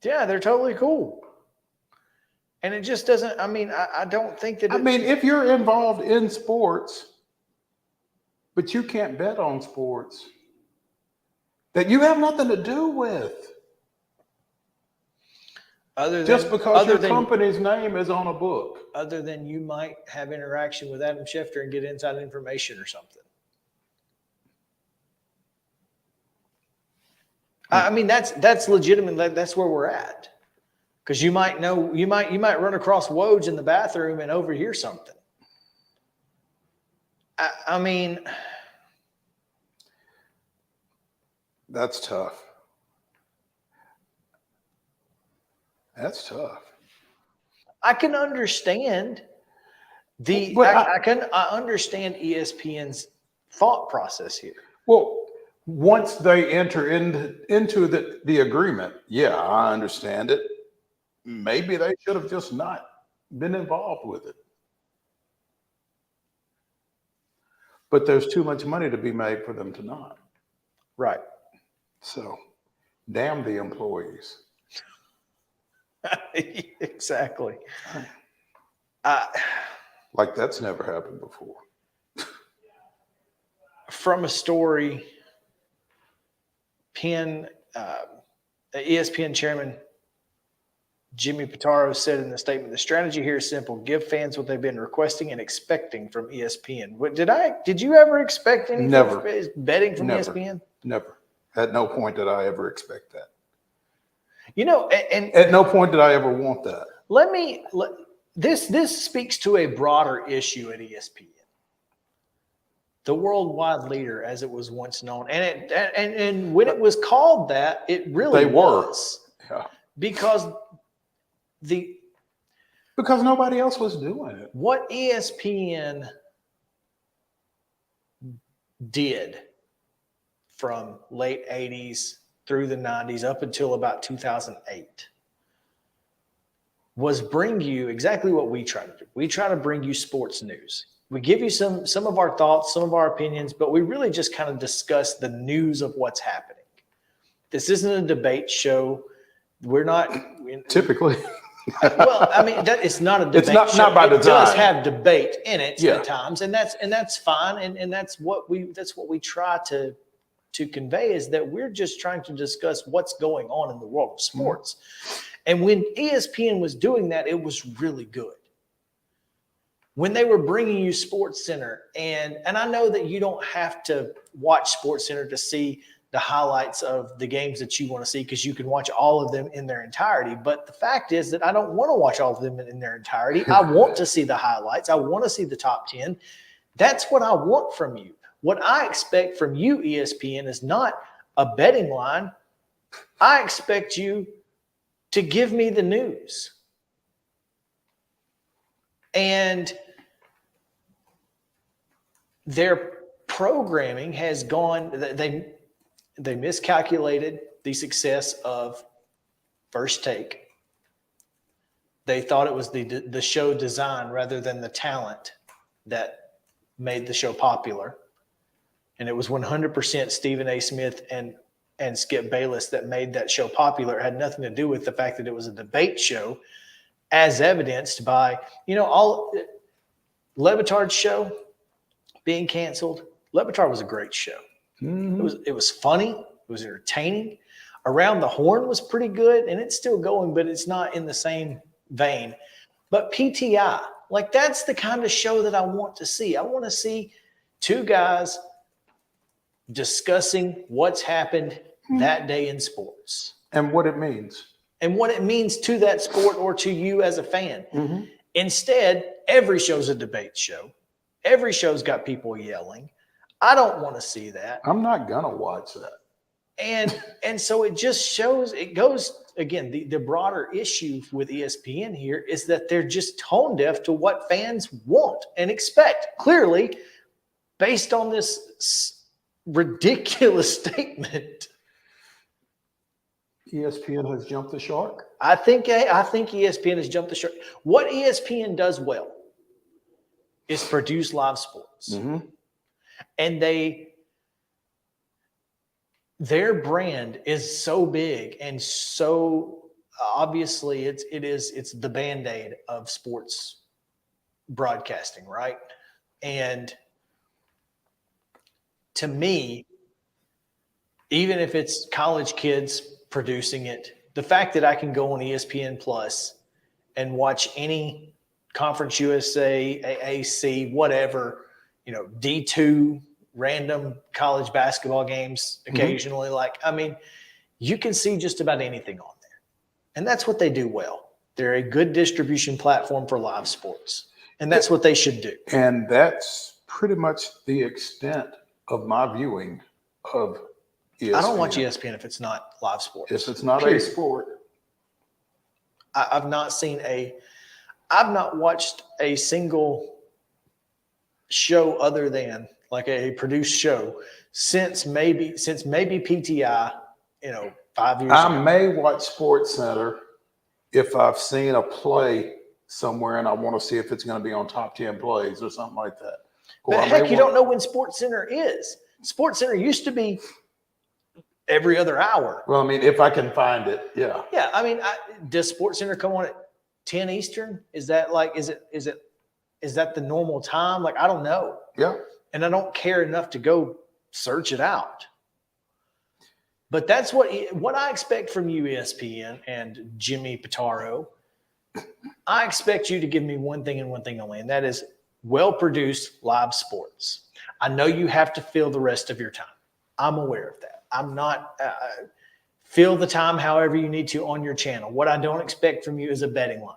Yeah, they're totally cool. And it just doesn't, I mean, I don't think that. I mean, if you're involved in sports, but you can't bet on sports that you have nothing to do with. Just because your company's name is on a book. Other than you might have interaction with Adam Schefter and get inside information or something. I mean, that's legitimate. That's where we're at. Because you might run across Woj in the bathroom and overhear something. I mean, that's tough. That's tough. I can understand I understand ESPN's thought process here. Well, once they enter into the agreement, yeah, I understand it. Maybe they should have just not been involved with it. But there's too much money to be made for them to not. Right. So, damn the employees. Exactly. Like that's never happened before. From a story, ESPN chairman Jimmy Pitaro said in the statement, "The strategy here is simple: give fans what they've been requesting and expecting from ESPN." Did you ever expect anything? Never. Betting from Never. ESPN? Never. At no point did I ever expect that. You know, and at no point did I ever want that. This speaks to a broader issue at ESPN. The worldwide leader, as it was once known, and when it was called that, it really was. Yeah. Because nobody else was doing it. What ESPN did from late 80s through the 90s up until about 2008 was bring you exactly what we try to do. We try to bring you sports news. We give you some of our thoughts, some of our opinions, but we really just kind of discuss the news of what's happening. This isn't a debate show. We're not typically. Well, I mean, it's not a debate. It's not show. by It design. does have debate in it Yeah. at times, and that's fine, and that's what we try to convey is that we're just trying to discuss what's going on in the world of sports. And when ESPN was doing that, it was really good. When they were bringing you Sports Center, and I know that you don't have to watch Sports Center to see the highlights of the games that you want to see because you can watch all of them in their entirety. But the fact is that I don't want to watch all of them in their entirety. I want to see the highlights. I want to see the top 10. That's what I want from you. What I expect from you, ESPN, is not a betting line. I expect you to give me the news. And their programming has gone, they miscalculated the success of First Take. They thought it was the show design rather than the talent that made the show popular. And it was 100% Stephen A. Smith and Skip Bayless that made that show popular. It had nothing to do with the fact that it was a debate show, as evidenced by, all Levitard's show being canceled. Levitard was a great show. Mm-hmm. It was funny. It was entertaining. Around the Horn was pretty good, and it's still going, but it's not in the same vein. But PTI, that's the kind of show that I want to see. I want to see two guys discussing what's happened that day in sports. And what it means. And what it means to that sport or to you as a fan. Mm-hmm. Instead, every show's a debate show. Every show's got people yelling. I don't want to see that. I'm not going to watch that. And so it just shows, it goes, again, the broader issue with ESPN here is that they're just tone deaf to what fans want and expect. Clearly, based on this ridiculous statement. ESPN has jumped the shark? I think ESPN has jumped the shark. What ESPN does well is produce live sports. Mm-hmm. And their brand is so big and so obviously it's the Band-Aid of sports broadcasting, right? And to me, even if it's college kids producing it, the fact that I can go on ESPN Plus and watch any Conference USA, AAC, whatever, D2 random college basketball games occasionally. you can see just about anything on there. And that's what they do well. They're a good distribution platform for live sports. And that's what they should do. And that's pretty much the extent of my viewing of ESPN. I don't watch ESPN if it's not live sports. If it's not Period. a sport. I've not watched a single show other than like a produced show since maybe PTI, 5 years ago. I may watch Sports Center if I've seen a play somewhere and I want to see if it's going to be on top 10 plays or something like that. But heck, you don't know when Sports Center is. Sports Center used to be every other hour. Well, I mean, if I can find it, yeah. Yeah, I mean, does Sports Center come on at 10 Eastern? Is that like, is that the normal time? Like, I don't know. Yeah. And I don't care enough to go search it out. But that's what I expect from you, ESPN and Jimmy Pitaro. I expect you to give me one thing and one thing only, and that is well-produced live sports. I know you have to fill the rest of your time. I'm aware of that. I'm not fill the time however you need to on your channel. What I don't expect from you is a betting line.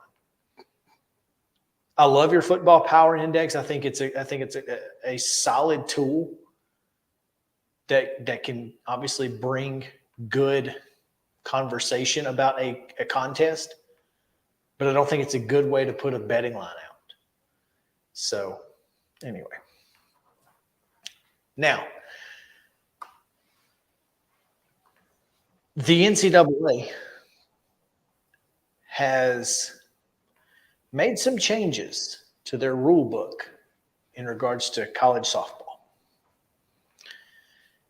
I love your football power index. I think it's a solid tool that can obviously bring good conversation about a contest, but I don't think it's a good way to put a betting line out. So anyway, now the NCAA has made some changes to their rule book in regards to college softball.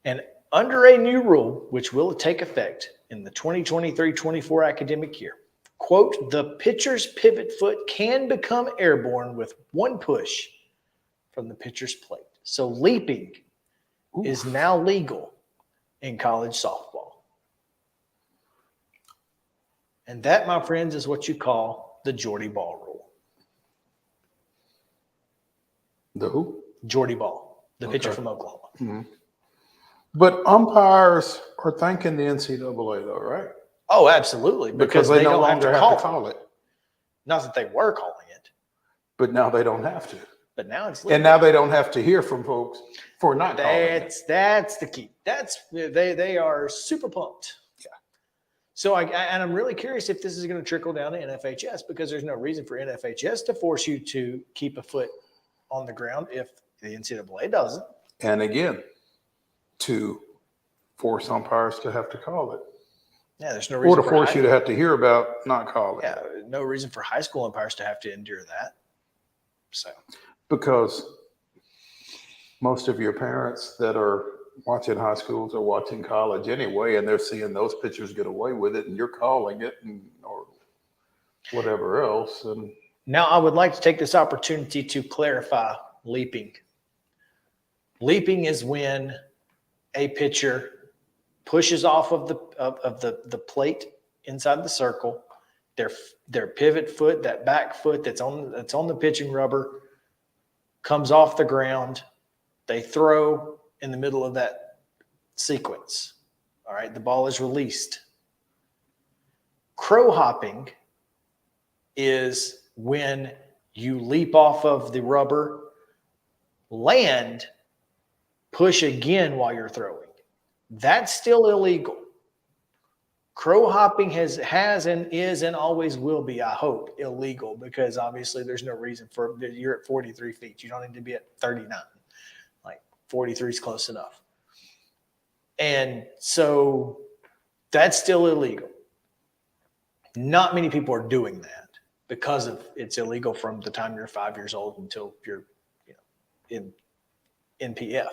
And under a new rule, which will take effect in the 2023-24 academic year, quote, the pitcher's pivot foot can become airborne with one push from the pitcher's plate. So leaping is now legal in college softball. And that, my friends, is what you call the Jordy Ball rule. The who? Jordy Ball, the pitcher from Oklahoma. Mm-hmm. But umpires are thanking the NCAA, though, right? Oh, absolutely. Because they no longer have to call it. Not that they were calling it. But now they don't have to. But now it's legal. And now they don't have to hear from folks for not calling it. That's the key. They are super pumped. Yeah. So I'm really curious if this is going to trickle down to NFHS, because there's no reason for NFHS to force you to keep a foot on the ground if the NCAA doesn't. And again, to force umpires to have to call it. Yeah, there's no reason. Or to force you to have to hear about not calling. Yeah, no reason for high school umpires to have to endure that. So, because most of your parents that are watching high schools are watching college anyway, and they're seeing those pitchers get away with it, and you're calling it, or whatever else. And now I would like to take this opportunity to clarify leaping. Leaping is when a pitcher pushes off of the plate inside the circle, their pivot foot, that back foot that's on the pitching rubber, comes off the ground. They throw in the middle of that sequence. All right, the ball is released. Crow hopping is when you leap off of the rubber, land, push again while you're throwing. That's still illegal. Crow hopping has and is and always will be, I hope, illegal, because obviously there's no reason for you're at 43 feet. You don't need to be at 39. Like 43 is close enough. And so that's still illegal. Not many people are doing that because of it's illegal from the time you're 5 years old until you're in NPF.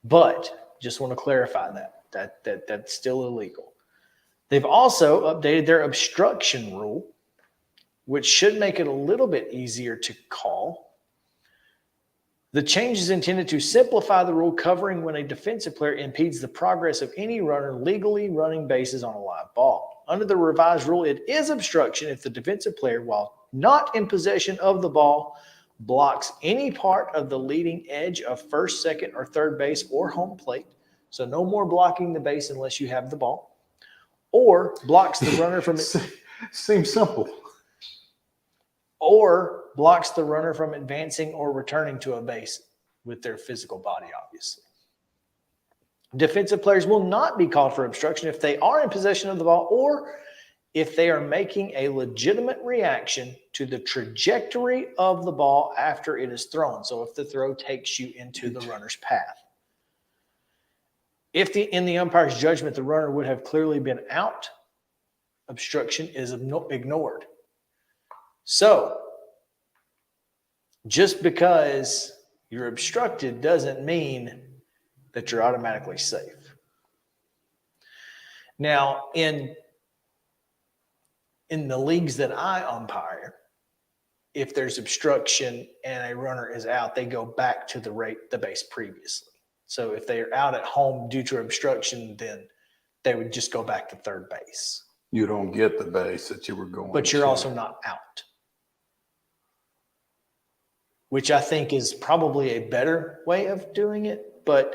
But just want to clarify that's still illegal. They've also updated their obstruction rule, which should make it a little bit easier to call. The change is intended to simplify the rule covering when a defensive player impedes the progress of any runner legally running bases on a live ball. Under the revised rule, it is obstruction if the defensive player, while not in possession of the ball, blocks any part of the leading edge of first, second, or third base or home plate, So no more blocking the base unless you have the ball, or blocks the runner from Seems simple. or blocks the runner from advancing or returning to a base with their physical body, obviously. Defensive players will not be called for obstruction if they are in possession of the ball or if they are making a legitimate reaction to the trajectory of the ball after it is thrown. So if the throw takes you into the runner's path. If in the umpire's judgment the runner would have clearly been out, obstruction is ignored. So just because you're obstructed doesn't mean that you're automatically safe. Now, in the leagues that I umpire, if there's obstruction and a runner is out, they go back to the base previously. So if they are out at home due to obstruction, then they would just go back to third base. You don't get the base that you were going But you're to. also not out, which I think is probably a better way of doing it. But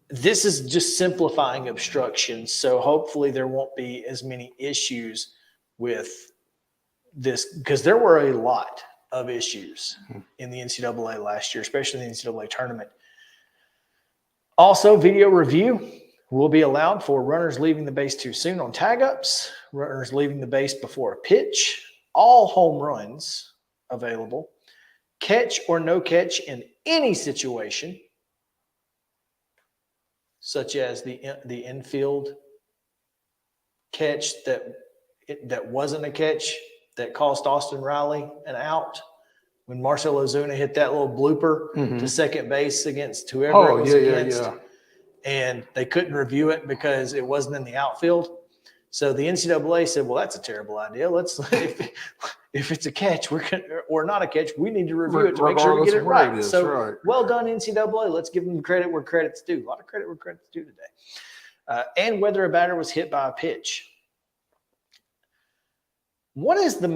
this is just simplifying obstruction. So hopefully there won't be as many issues with this, because there were a lot of issues in the NCAA last year, especially in the NCAA tournament. Also, video review will be allowed for runners leaving the base too soon on tag-ups, runners leaving the base before a pitch, all home runs available, catch or no catch in any situation, such as the infield catch that wasn't a catch that cost Austin Riley an out when Marcel Ozuna hit that little blooper to second base against whoever it was against. And they couldn't review it because it wasn't in the outfield. So the NCAA said, well, that's a terrible idea. Let's if it's a catch, or not a catch, we need to review it to make sure we get it right. So well done, NCAA. Let's give them credit where credit's due. A lot of credit where credit's due today. And whether a batter was hit by a pitch. What's the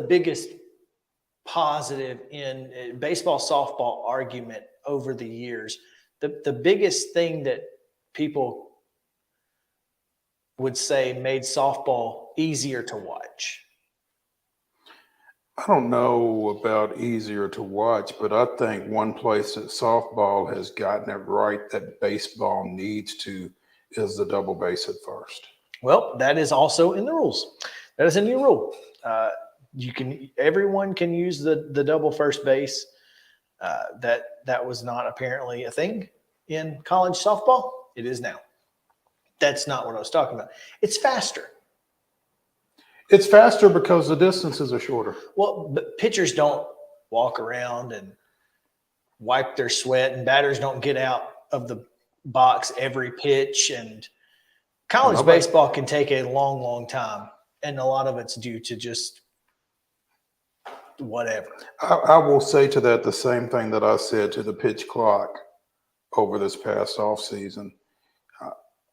biggest positive in baseball, softball argument over the years? The biggest thing that people would say made softball easier to watch? I don't know about easier to watch, but I think one place that softball has gotten it right that baseball needs to is the double base at first. Well, that is also in the rules. That is a new rule. Everyone can use the double first base. That was not apparently a thing in college softball. It is now. That's not what I was talking about. It's faster. It's faster because the distances are shorter. Well, but pitchers don't walk around and wipe their sweat, and batters don't get out of the box every pitch. And college baseball can take a long, long time, and a lot of it's due to just whatever. I will say to that the same thing that I said to the pitch clock over this past offseason.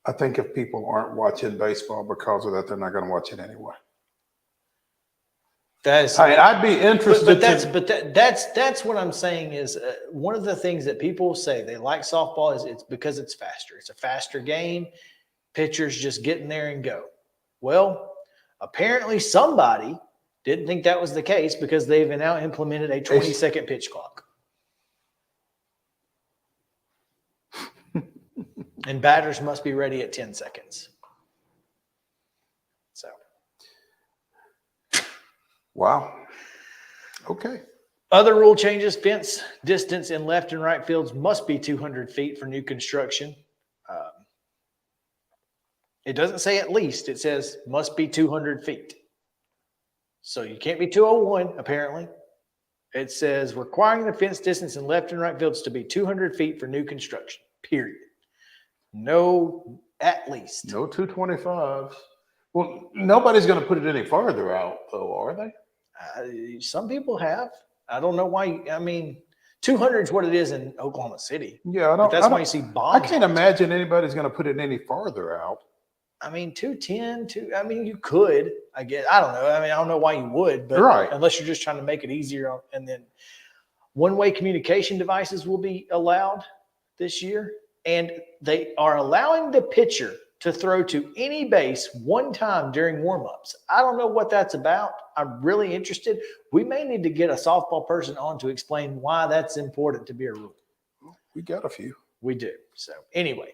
I think if people aren't watching baseball because of that, they're not going to watch it anyway. I'd be interested. That's what I'm saying is one of the things that people say they like softball is it's because it's faster. It's a faster game. Pitchers just get in there and go. Well, apparently somebody didn't think that was the case because they've now implemented a 20-second pitch clock. And batters must be ready at 10 seconds. So. Wow. Okay. Other rule changes: fence distance in left and right fields must be 200 feet for new construction. It doesn't say at least. It says must be 200 feet. So you can't be 201, apparently. It says requiring the fence distance in left and right fields to be 200 feet for new construction, period. No, at least. No 225s. Well, nobody's going to put it any farther out, though, are they? Some people have. I don't know why. 200 is what it is in Oklahoma City. Yeah, that's why you see bombs. I can't imagine anybody's going to put it any farther out. 210, you could, I guess. I don't know. I don't know why you would, but right. Unless you're just trying to make it easier. And then one-way communication devices will be allowed. this year, and they are allowing the pitcher to throw to any base one time during warmups. I don't know what that's about. I'm really interested. We may need to get a softball person on to explain why that's important to be a rule. We got a few. We do. So anyway,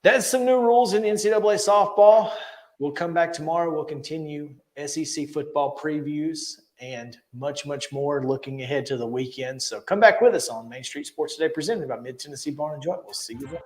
that's some new rules in the NCAA softball. We'll come back tomorrow. We'll continue SEC football previews and much, much more looking ahead to the weekend. So come back with us on Main Street Sports Today, presented by Mid-Tennessee Bar and Joint. We'll see you then.